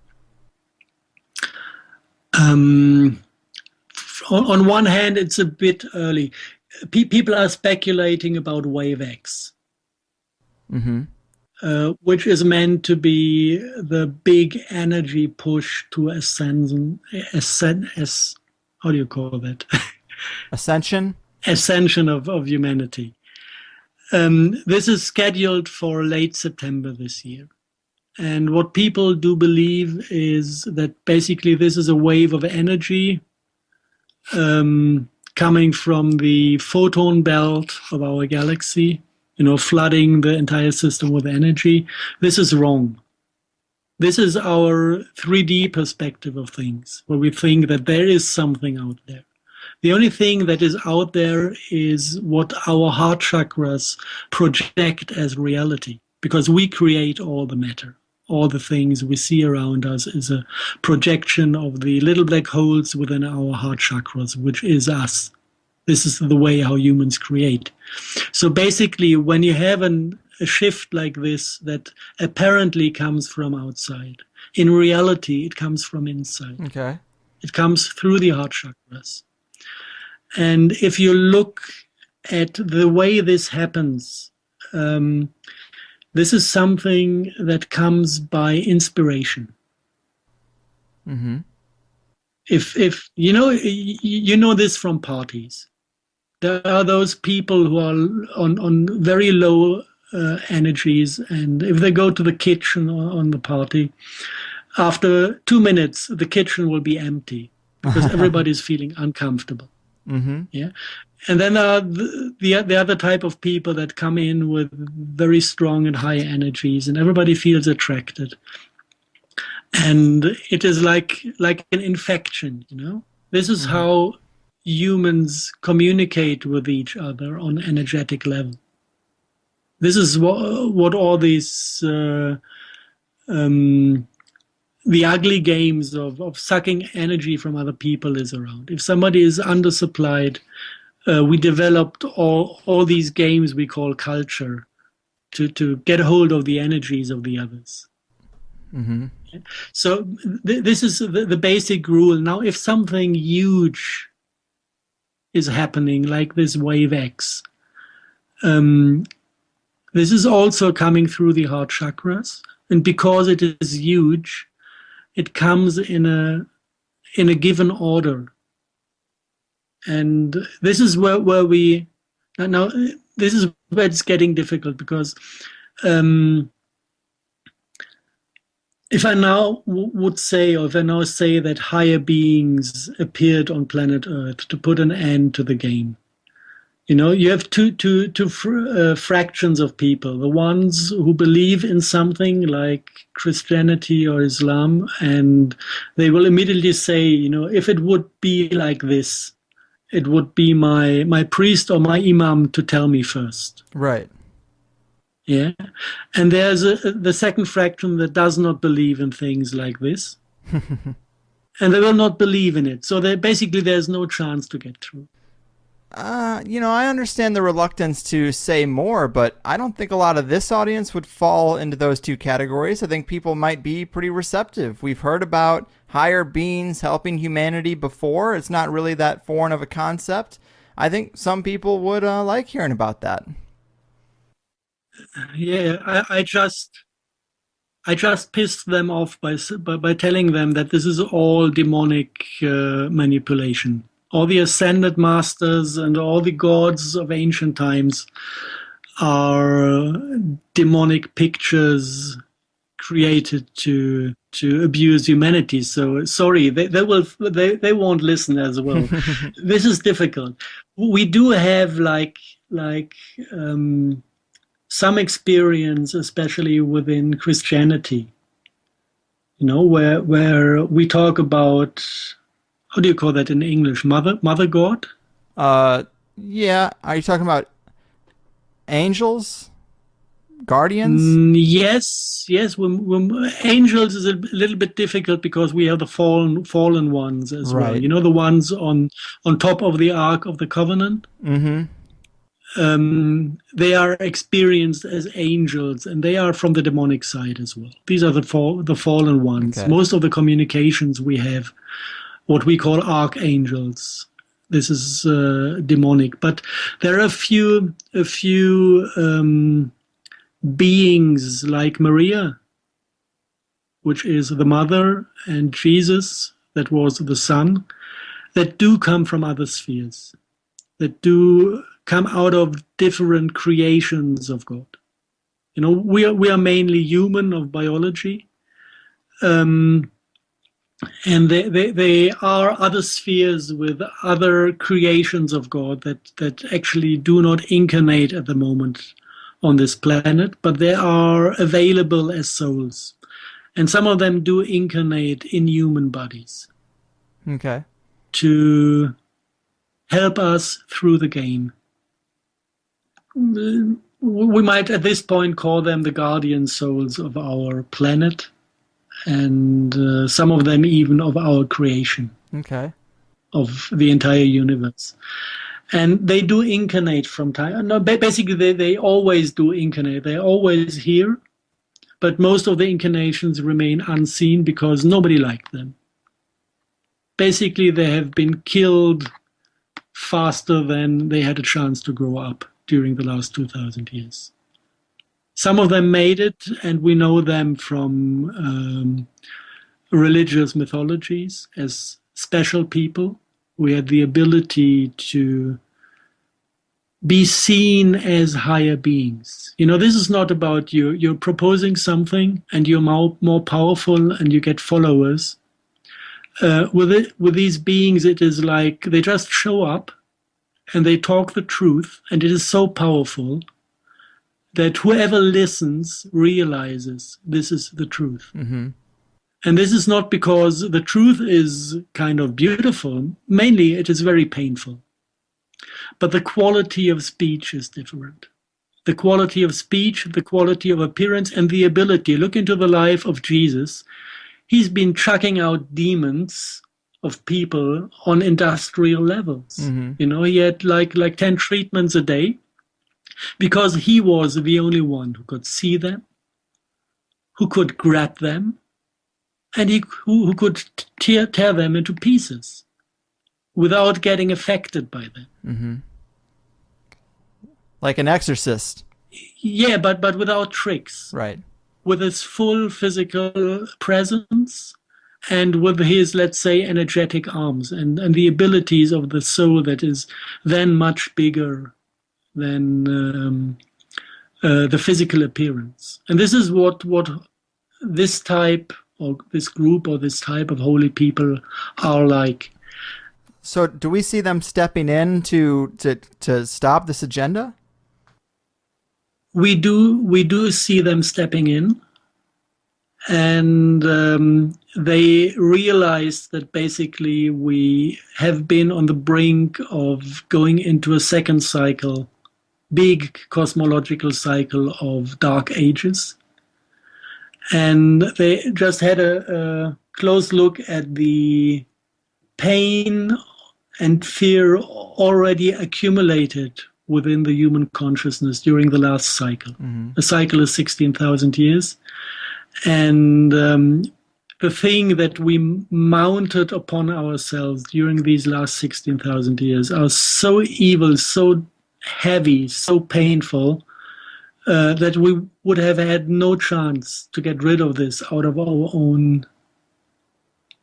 On one hand, it's a bit early. People are speculating about Wave X, which is meant to be the big energy push to how do you call that? Ascension? Ascension of humanity. This is scheduled for late September this year. And what people do believe is that basically this is a wave of energy coming from the photon belt of our galaxy, flooding the entire system with energy. This is wrong. This is our 3D perspective of things, where we think that there is something out there. The only thing that is out there is what our heart chakras project as reality, because we create all the matter. All the things we see around us is a projection of the little black holes within our heart chakras, which is us. This is the way how humans create. So basically, when you have a shift like this that apparently comes from outside, in reality, it comes from inside. Okay. It comes through the heart chakras. And if you look at the way this happens, this is something that comes by inspiration. If you know this from parties. There are those people who are on very low energies, and if they go to the kitchen on the party, after 2 minutes, the kitchen will be empty because everybody's feeling uncomfortable. Mm-hmm. Yeah. And then the other type of people that come in with very strong and high energies, and everybody feels attracted. And it is like an infection, you know. This is how humans communicate with each other on an energetic level. This is what all these the ugly games of sucking energy from other people is around. If somebody is undersupplied, we developed all these games we call culture to get hold of the energies of the others. Mm-hmm. So this is the basic rule. Now, if something huge is happening, like this wave X, this is also coming through the heart chakras, and because it is huge, it comes in a given order. And this is where we now. This is where it's getting difficult because if I now would say, or if I now say that higher beings appeared on planet Earth to put an end to the game, you know, you have two fractions of people: the ones who believe in something like Christianity or Islam, and they will immediately say, you know, if it would be like this, it would be my priest or my imam to tell me first. Right. Yeah. And there's the second fraction that does not believe in things like this. And they will not believe in it. So there's no chance to get through. You know, I understand the reluctance to say more, but I don't think a lot of this audience would fall into those two categories. I think people might be pretty receptive. We've heard about higher beings helping humanity before. It's not really that foreign of a concept. I think some people would like hearing about that. Yeah, I just pissed them off by telling them that this is all demonic manipulation. All the ascended masters and all the gods of ancient times are demonic pictures created to abuse humanity. So sorry, they won't listen as well. This is difficult. We do have some experience, especially within Christianity, you know, where we talk about, how do you call that in English? Mother God? Yeah. Are you talking about angels? Guardians? Yes. When angels is a little bit difficult because we have the fallen ones as well. You know, the ones on top of the Ark of the Covenant? Mm-hmm. They are experienced as angels, and they are from the demonic side as well. These are the fallen ones. Okay. Most of the communications we have, what we call archangels. This is demonic, but there are a few beings like Maria, which is the mother, and Jesus, that was the son, that do come from other spheres, that do come out of different creations of God. You know, we are mainly human of biology, and they are other spheres with other creations of God that actually do not incarnate at the moment on this planet, but they are available as souls, and some of them do incarnate in human bodies. Okay. To help us through the game. We might at this point call them the guardian souls of our planet, and some of them even of our creation. Okay. Of the entire universe. And they do incarnate from time. No, basically, they always do incarnate. They're always here, but most of the incarnations remain unseen because nobody liked them. Basically, they have been killed faster than they had a chance to grow up during the last 2,000 years. Some of them made it, and we know them from religious mythologies as special people who had the ability to be seen as higher beings. This is not about you. You're proposing something and you're more powerful and you get followers. With these beings, it is like they just show up and they talk the truth, and it is so powerful that whoever listens realizes this is the truth. Mm-hmm. And this is not because the truth is kind of beautiful. Mainly, it is very painful. But the quality of speech is different. The quality of speech, the quality of appearance, and the ability. Look into the life of Jesus. He's been chucking out demons of people on industrial levels. Mm-hmm. He had like 10 treatments a day because he was the only one who could see them, who could grab them, and who could tear them into pieces without getting affected by them. Mm-hmm. Like an exorcist. Yeah, but without tricks. Right. With his full physical presence and with his, let's say, energetic arms and the abilities of the soul that is then much bigger than the physical appearance. And this is what this type or this group or this type of holy people are like. So do we see them stepping in to stop this agenda? We do see them stepping in, and they realize that basically we have been on the brink of going into a second cycle, big cosmological cycle of dark ages. And they just had a close look at the pain and fear already accumulated within the human consciousness during the last cycle. Mm-hmm. The cycle is 16,000 years. And the thing that we mounted upon ourselves during these last 16,000 years are so evil, so heavy, so painful, that we would have had no chance to get rid of this out of our own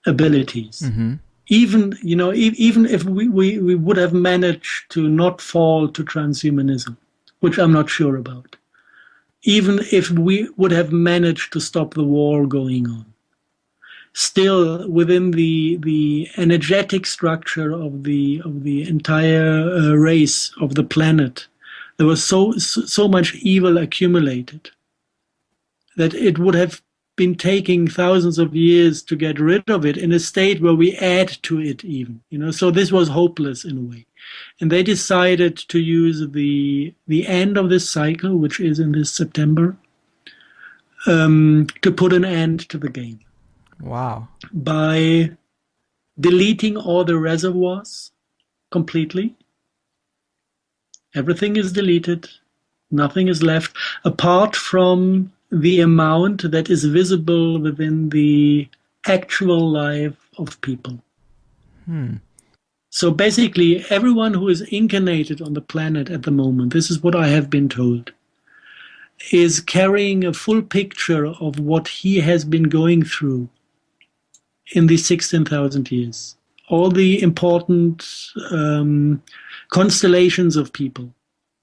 abilities. Mm-hmm. Even if we would have managed to not fall to transhumanism, which I'm not sure about, even if we would have managed to stop the war going on, still within the energetic structure of the entire race of the planet, there was so much evil accumulated that it would have been taking thousands of years to get rid of it in a state where we add to it even. So this was hopeless in a way. And they decided to use the end of this cycle, which is in this September, to put an end to the game. Wow. By deleting all the reservoirs completely. Everything is deleted. Nothing is left apart from the amount that is visible within the actual life of people. So basically, everyone who is incarnated on the planet at the moment, this is what I have been told, is carrying a full picture of what he has been going through in these 16,000 years. All the important constellations of people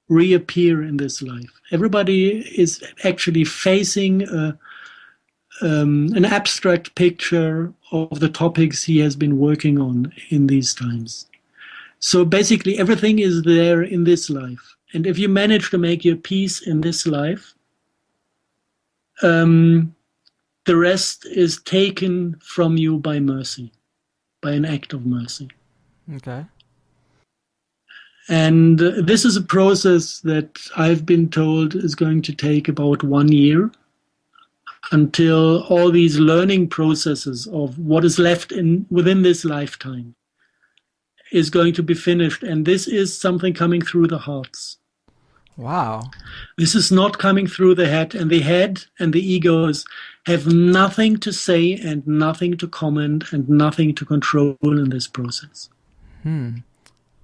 reappear in this life. Everybody is actually facing an abstract picture of the topics he has been working on in these times. So basically everything is there in this life. And if you manage to make your peace in this life, the rest is taken from you by mercy, by an act of mercy. Okay. And this is a process that I've been told is going to take about 1 year until all these learning processes of what is left within this lifetime is going to be finished. And this is something coming through the hearts. Wow. This is not coming through the head and the egos have nothing to say and nothing to comment and nothing to control in this process.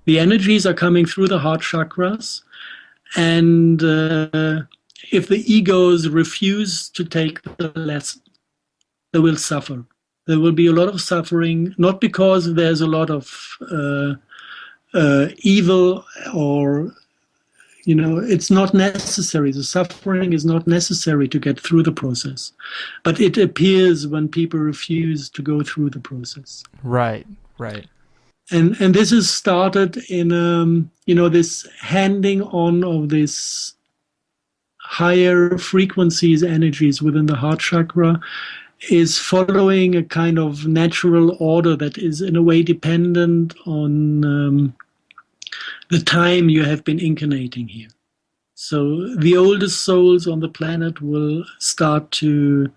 The energies are coming through the heart chakras, and if the egos refuse to take the lesson, they will suffer. There will be a lot of suffering, not because there's a lot of evil or it's not necessary. The suffering is not necessary to get through the process, but it appears when people refuse to go through the process. Right, right. And this is started in this handing on of this higher frequencies, energies within the heart chakra, is following a kind of natural order that is in a way dependent on the time you have been incarnating here. So the oldest souls on the planet will start to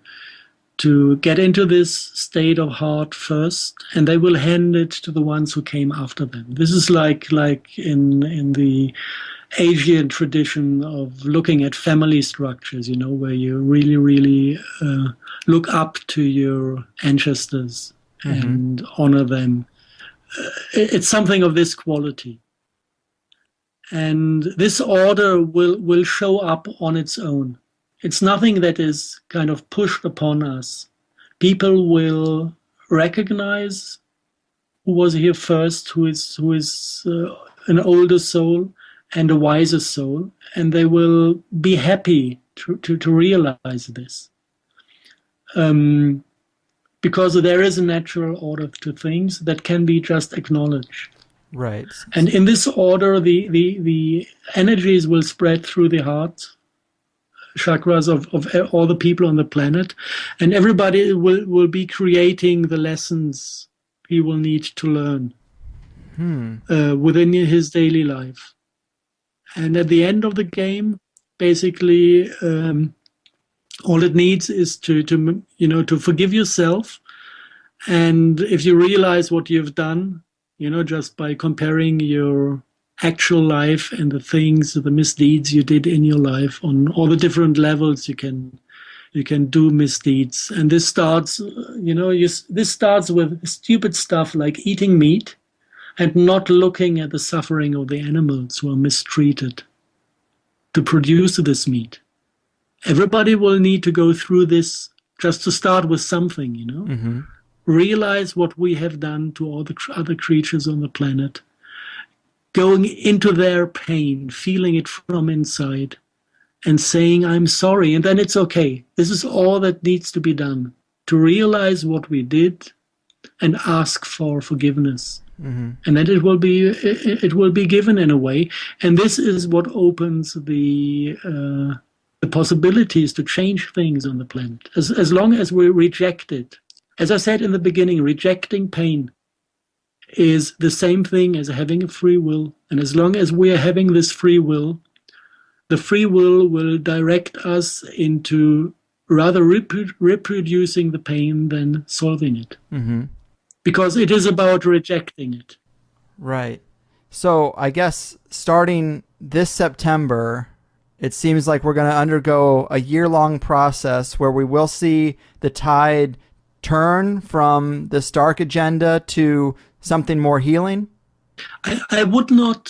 get into this state of heart first, and they will hand it to the ones who came after them. This is like in the Asian tradition of looking at family structures, where you really, really look up to your ancestors and honor them. It's something of this quality. And this order will show up on its own. It's nothing that is kind of pushed upon us. People will recognize who was here first, who is an older soul and a wiser soul, and they will be happy to realize this. Because there is a natural order to things that can be just acknowledged. Right. And in this order, the energies will spread through the heart chakras of all the people on the planet, and everybody will be creating the lessons he will need to learn within his daily life. And at the end of the game, basically, all it needs is to forgive yourself. And if you realize what you've done, just by comparing your actual life and the things, the misdeeds you did in your life on all the different levels, you can do misdeeds. And this starts, this starts with stupid stuff like eating meat and not looking at the suffering of the animals who are mistreated to produce this meat. Everybody will need to go through this just to start with something, Realize what we have done to all the other creatures on the planet, going into their pain, feeling it from inside, and saying, I'm sorry, and then it's okay. This is all that needs to be done, to realize what we did and ask for forgiveness. And then it will be given in a way. And this is what opens the possibilities to change things on the planet. As long as we reject it. As I said in the beginning, rejecting pain is the same thing as having a free will. And as long as we are having this free will, the free will direct us into rather reproducing the pain than solving it. Because it is about rejecting it. Right. So I guess starting this September, it seems like we're going to undergo a year-long process where we will see the tide turn from this dark agenda to something more healing? I would not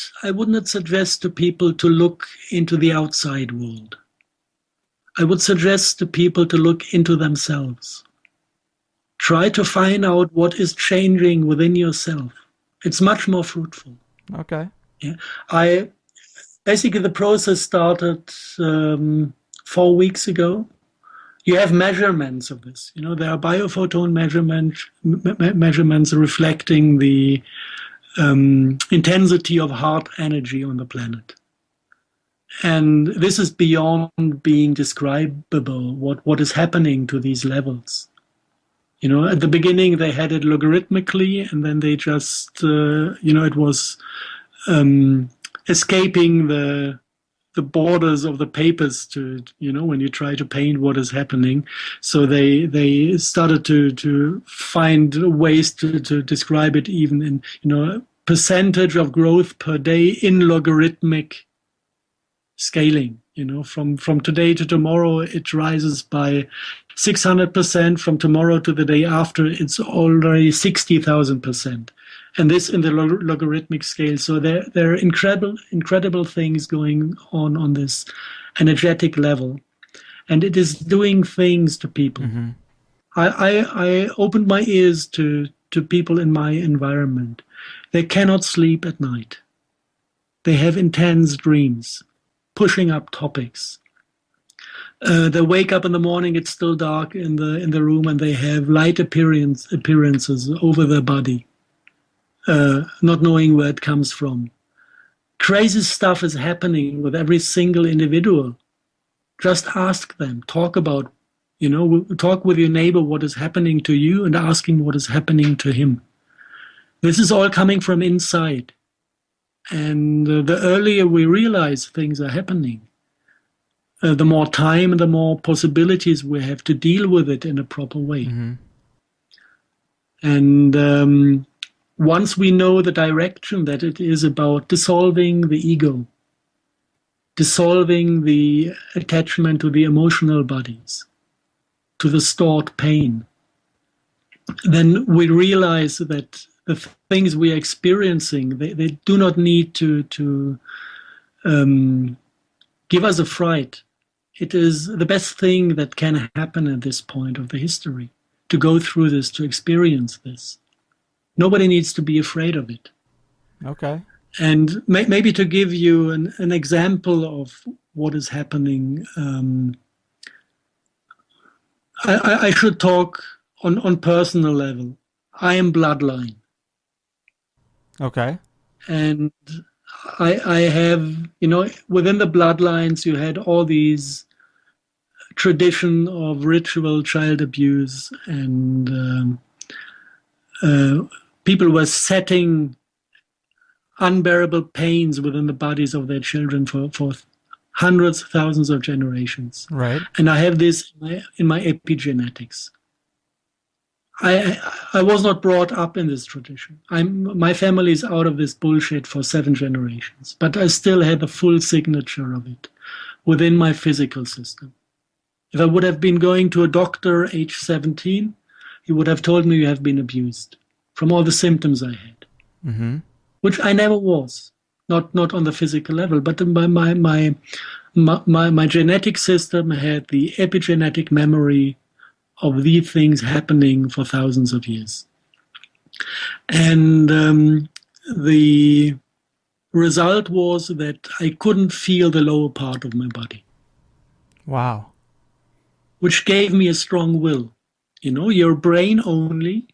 suggest to people to look into the outside world. I would suggest to people to look into themselves. Try to find out what is changing within yourself. It's much more fruitful. Okay. Yeah. Basically the process started 4 weeks ago. You have measurements of this. There are biophoton measurements reflecting the intensity of heart energy on the planet. And this is beyond being describable, what is happening to these levels. At the beginning they had it logarithmically, and then they just, it was escaping the borders of the papers to, when you try to paint what is happening. So they started to find ways to describe it even in, percentage of growth per day in logarithmic scaling. From today to tomorrow, it rises by 600%. From tomorrow to the day after, it's already 60,000%. And this in the logarithmic scale. So there are incredible things going on this energetic level. And it is doing things to people. I opened my ears to people in my environment. They cannot sleep at night. They have intense dreams. pushing up topics. They wake up in the morning, it's still dark in the room, and they have light appearances over their body, not knowing where it comes from. Crazy stuff is happening with every single individual. Just ask them, talk with your neighbor what is happening to you and asking what is happening to him. This is all coming from inside. And the earlier we realize things are happening, the more time and the more possibilities we have to deal with it in a proper way. Mm-hmm. And once we know the direction that it is about dissolving the ego, dissolving the attachment to the emotional bodies, to the stored pain, then we realize that the things we are experiencing, they do not need to give us a fright. It is the best thing that can happen at this point of the history, to go through this, to experience this. Nobody needs to be afraid of it. Okay. And maybe to give you an example of what is happening, I should talk on personal level. I am bloodline. Okay. And I have, within the bloodlines, you had all these tradition of ritual child abuse, and people were setting unbearable pains within the bodies of their children for hundreds, thousands of generations. Right. And I have this in my epigenetics. I was not brought up in this tradition. My family is out of this bullshit for 7 generations, but I still had the full signature of it within my physical system. If I would have been going to a doctor age 17, he would have told me you have been abused from all the symptoms I had, mm-hmm. which I never was, not on the physical level, but my genetic system had the epigenetic memory of these things happening for thousands of years. And the result was that I couldn't feel the lower part of my body. Wow. Which gave me a strong will. Your brain only.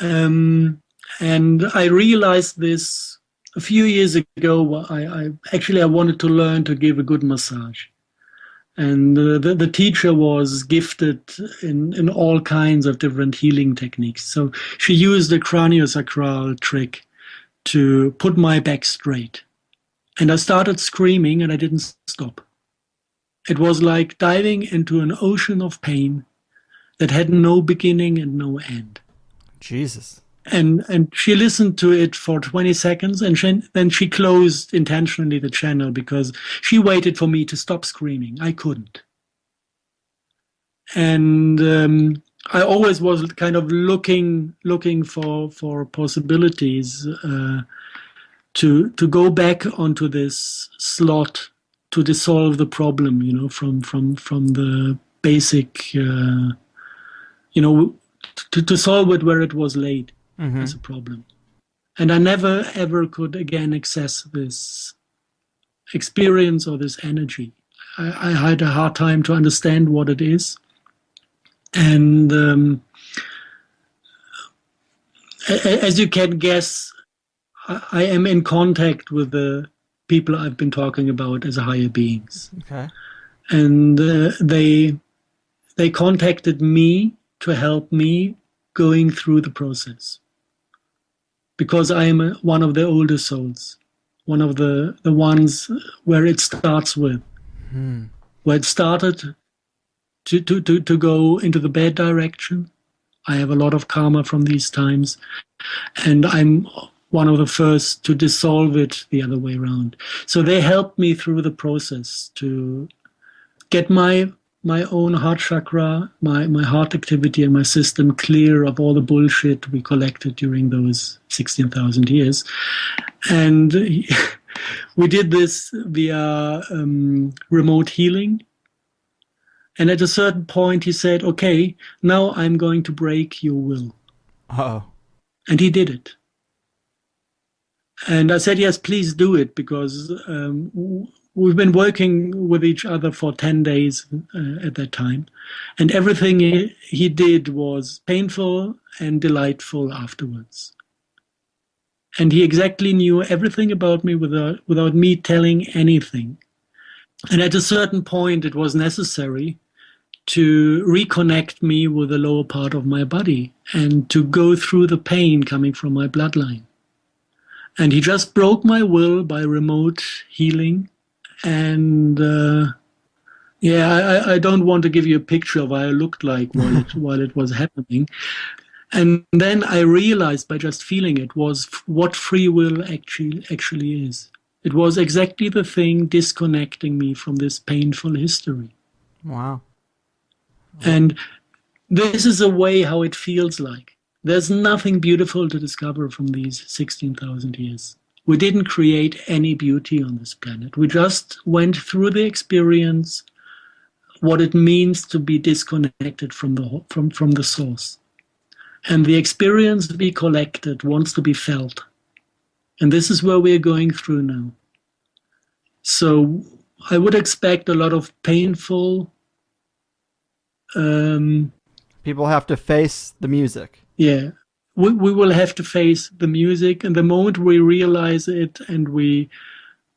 And I realized this a few years ago. I wanted to learn to give a good massage. And the teacher was gifted in all kinds of different healing techniques. So she used a craniosacral trick to put my back straight. And I started screaming, and I didn't stop. It was like diving into an ocean of pain that had no beginning and no end. Jesus. And she listened to it for 20 seconds, and then she closed intentionally the channel because she waited for me to stop screaming. I couldn't. And I always was kind of looking for possibilities to go back onto this slot to dissolve the problem, from the basic, to solve it where it was laid. Mm-hmm. As a problem. And I never, ever could again access this experience or this energy. I had a hard time to understand what it is. And as you can guess, I am in contact with the people I've been talking about as higher beings. Okay. And they contacted me to help me going through the process. Because I am one of the older souls, one of the ones where it starts with, where it started to go into the bad direction. I have a lot of karma from these times, and I'm one of the first to dissolve it the other way around. So they helped me through the process to get my own heart chakra, my heart activity and my system clear of all the bullshit we collected during those 16,000 years. And we did this via remote healing. And at a certain point he said, okay, now I'm going to break your will. Uh-oh. And he did it. And I said, yes, please do it, because we've been working with each other for 10 days at that time. And everything he did was painful and delightful afterwards. And he exactly knew everything about me without me telling anything. And at a certain point, it was necessary to reconnect me with the lower part of my body and to go through the pain coming from my bloodline. And he just broke my will by remote healing. And I don't want to give you a picture of what I looked like while it was happening. And then I realized by just feeling it was what free will actually is. It was exactly the thing disconnecting me from this painful history. Wow. And this is a way how it feels like. There's nothing beautiful to discover from these 16,000 years. We didn't create any beauty on this planet. We just went through the experience, what it means to be disconnected from the source. And the experience we collected wants to be felt. And this is where we're going through now. So I would expect a lot of painful... people have to face the music. Yeah. We will have to face the music. And the moment we realize it and we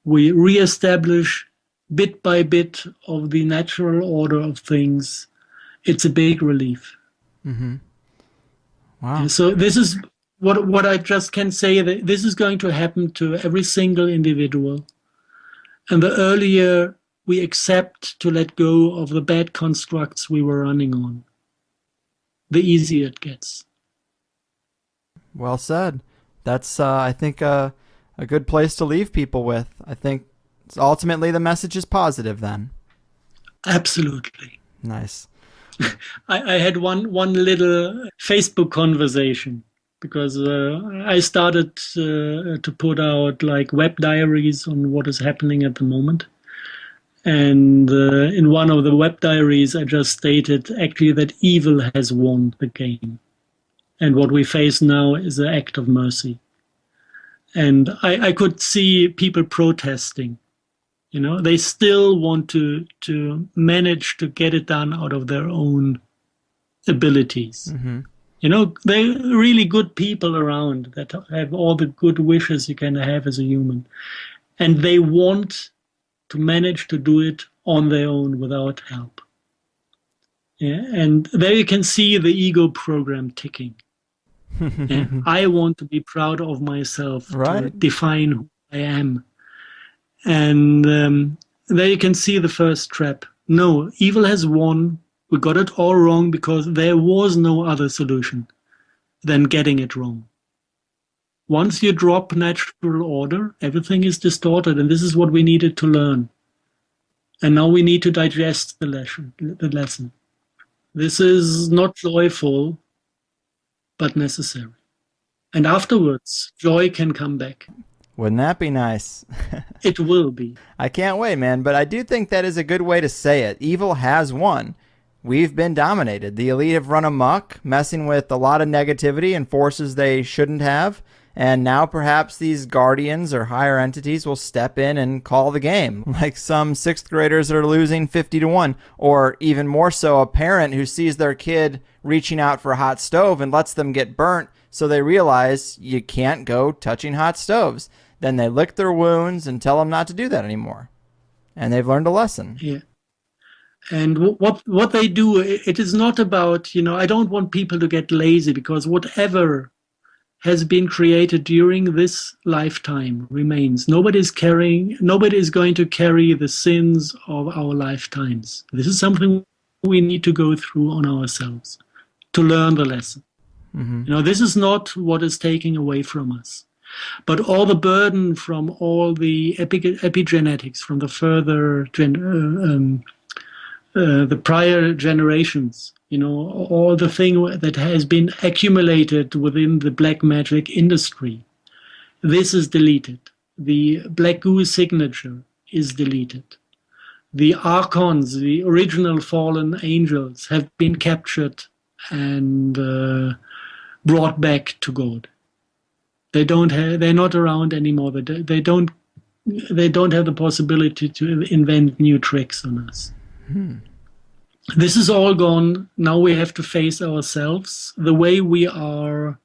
reestablish bit by bit of the natural order of things, it's a big relief. Mm-hmm. Wow. So this is what I just can say, that this is going to happen to every single individual. And the earlier we accept to let go of the bad constructs we were running on, the easier it gets. Well said. That's, I think, a good place to leave people with. I think ultimately the message is positive then. Absolutely. Nice. I had one little Facebook conversation, because I started to put out like web diaries on what is happening at the moment. And in one of the web diaries, I just stated actually that evil has won the game. And what we face now is an act of mercy. And I could see people protesting. You know, they still want to manage to get it done out of their own abilities. Mm-hmm. You know, they're really good people around that have all the good wishes you can have as a human. And they want to manage to do it on their own without help. Yeah, and there you can see the ego program ticking. Yeah, I want to be proud of myself, right, to define who I am. And there you can see the first trap. No, evil has won. We got it all wrong because there was no other solution than getting it wrong. Once you drop natural order, everything is distorted, and this is what we needed to learn. And now we need to digest the lesson. This is not joyful, but necessary. And afterwards, joy can come back. Wouldn't that be nice? It will be. I can't wait, man. But I do think that is a good way to say it. Evil has won. We've been dominated. The elite have run amok, messing with a lot of negativity and forces they shouldn't have. And now perhaps these guardians or higher entities will step in and call the game, like some sixth graders that are losing 50-1, or even more so, a parent who sees their kid reaching out for a hot stove and lets them get burnt, so they realize you can't go touching hot stoves. Then they lick their wounds and tell them not to do that anymore. And they've learned a lesson. Yeah. And what they do, it is not about, you know, I don't want people to get lazy, because whatever has been created during this lifetime remains. Nobody is going to carry the sins of our lifetimes. This is something we need to go through on ourselves to learn the lesson. Mm-hmm. You know, this is not what is taking away from us. But all the burden from all the epigenetics, from the further the prior generations, you know, all the thing that has been accumulated within the black magic industry, this is deleted. The black goo signature is deleted. The archons, the original fallen angels, have been captured and brought back to God. They're not around anymore. They don't have the possibility to invent new tricks on us. This is all gone. Now we have to face ourselves. The way we are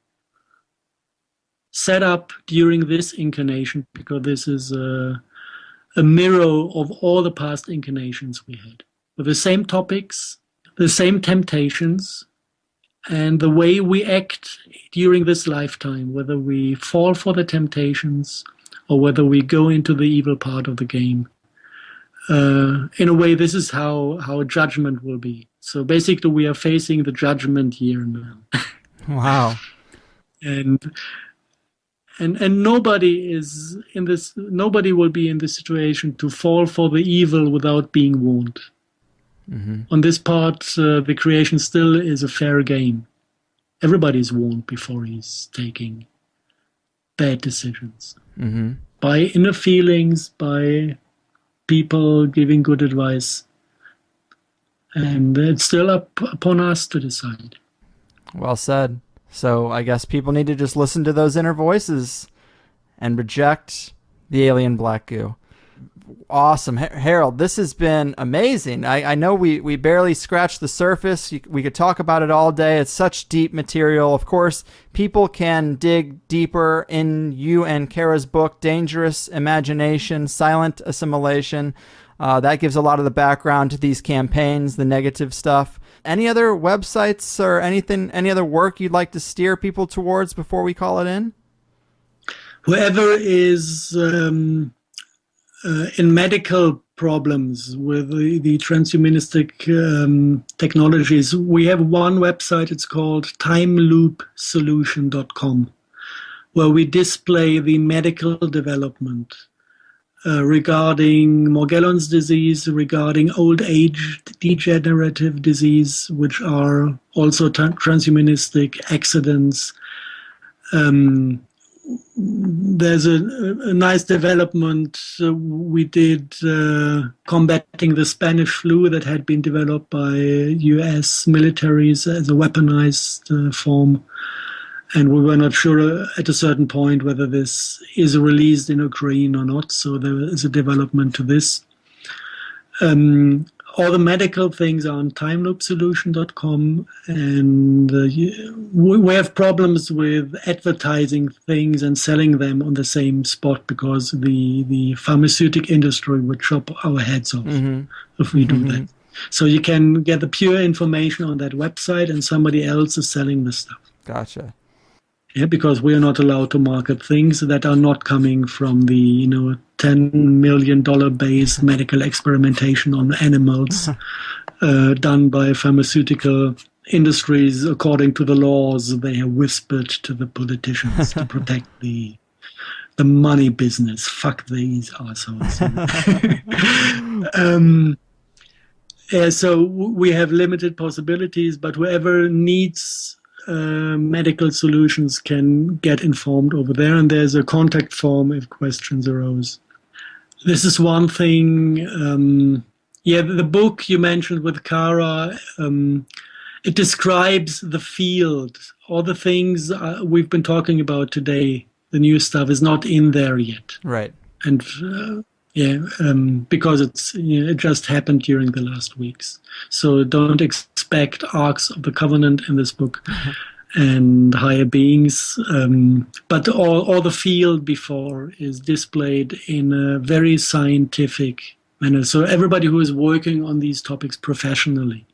set up during this incarnation, because this is a mirror of all the past incarnations we had, with the same topics, the same temptations, and the way we act during this lifetime, whether we fall for the temptations or whether we go into the evil part of the game. In a way, this is how judgment will be. So basically, we are facing the judgment year now. Wow. And nobody is in this. Nobody will be in this situation to fall for the evil without being warned. On this part, the creation still is a fair game. Everybody's warned before he's taking bad decisions. By inner feelings, by people giving good advice. And it's still upon us to decide. Well said. So I guess people need to just listen to those inner voices and reject the alien black goo. Awesome. Harald, this has been amazing. I know we barely scratched the surface. We could talk about it all day. It's such deep material. Of course, people can dig deeper in you and Kara's book, Dangerous Imagination, Silent Assimilation. That gives a lot of the background to these campaigns, the negative stuff. Any other websites or any other work you'd like to steer people towards before we call it in? Whoever is in medical problems with the transhumanistic technologies, we have one website. It's called timeloopsolution.com, where we display the medical development regarding Morgellons disease, regarding old age degenerative disease, which are also transhumanistic accidents. There's a nice development we did combating the Spanish flu that had been developed by US militaries as a weaponized form. And we were not sure at a certain point whether this is released in Ukraine or not. So there is a development to this. All the medical things are on timeloopsolution.com, and we have problems with advertising things and selling them on the same spot because the pharmaceutical industry would chop our heads off if we do that. So you can get the pure information on that website, and somebody else is selling the stuff. Gotcha. Yeah, because we are not allowed to market things that are not coming from the $10 million based medical experimentation on animals done by pharmaceutical industries according to the laws they have whispered to the politicians to protect the money business. Fuck these assholes. So we have limited possibilities, but whoever needs medical solutions can get informed over there, and there's a contact form if questions arose. This is one thing. The book you mentioned with Kara, it describes the field. All the things we've been talking about today, the new stuff, is not in there yet. Right. And because it just happened during the last weeks. So don't expect Arks of the Covenant in this book and higher beings. But all the field before is displayed in a very scientific manner. So everybody who is working on these topics professionally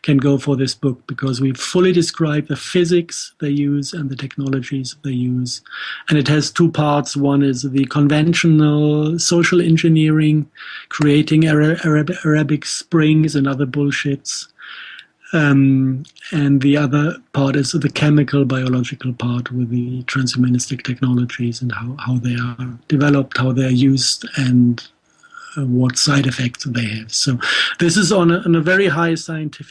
can go for this book, because we fully describe the physics they use and the technologies they use. And it has two parts. One is the conventional social engineering, creating Arabic springs and other bullshits. And the other part is the chemical, biological part with the transhumanistic technologies and how they are developed, how they are used, and what side effects they have. So this is on a very high scientific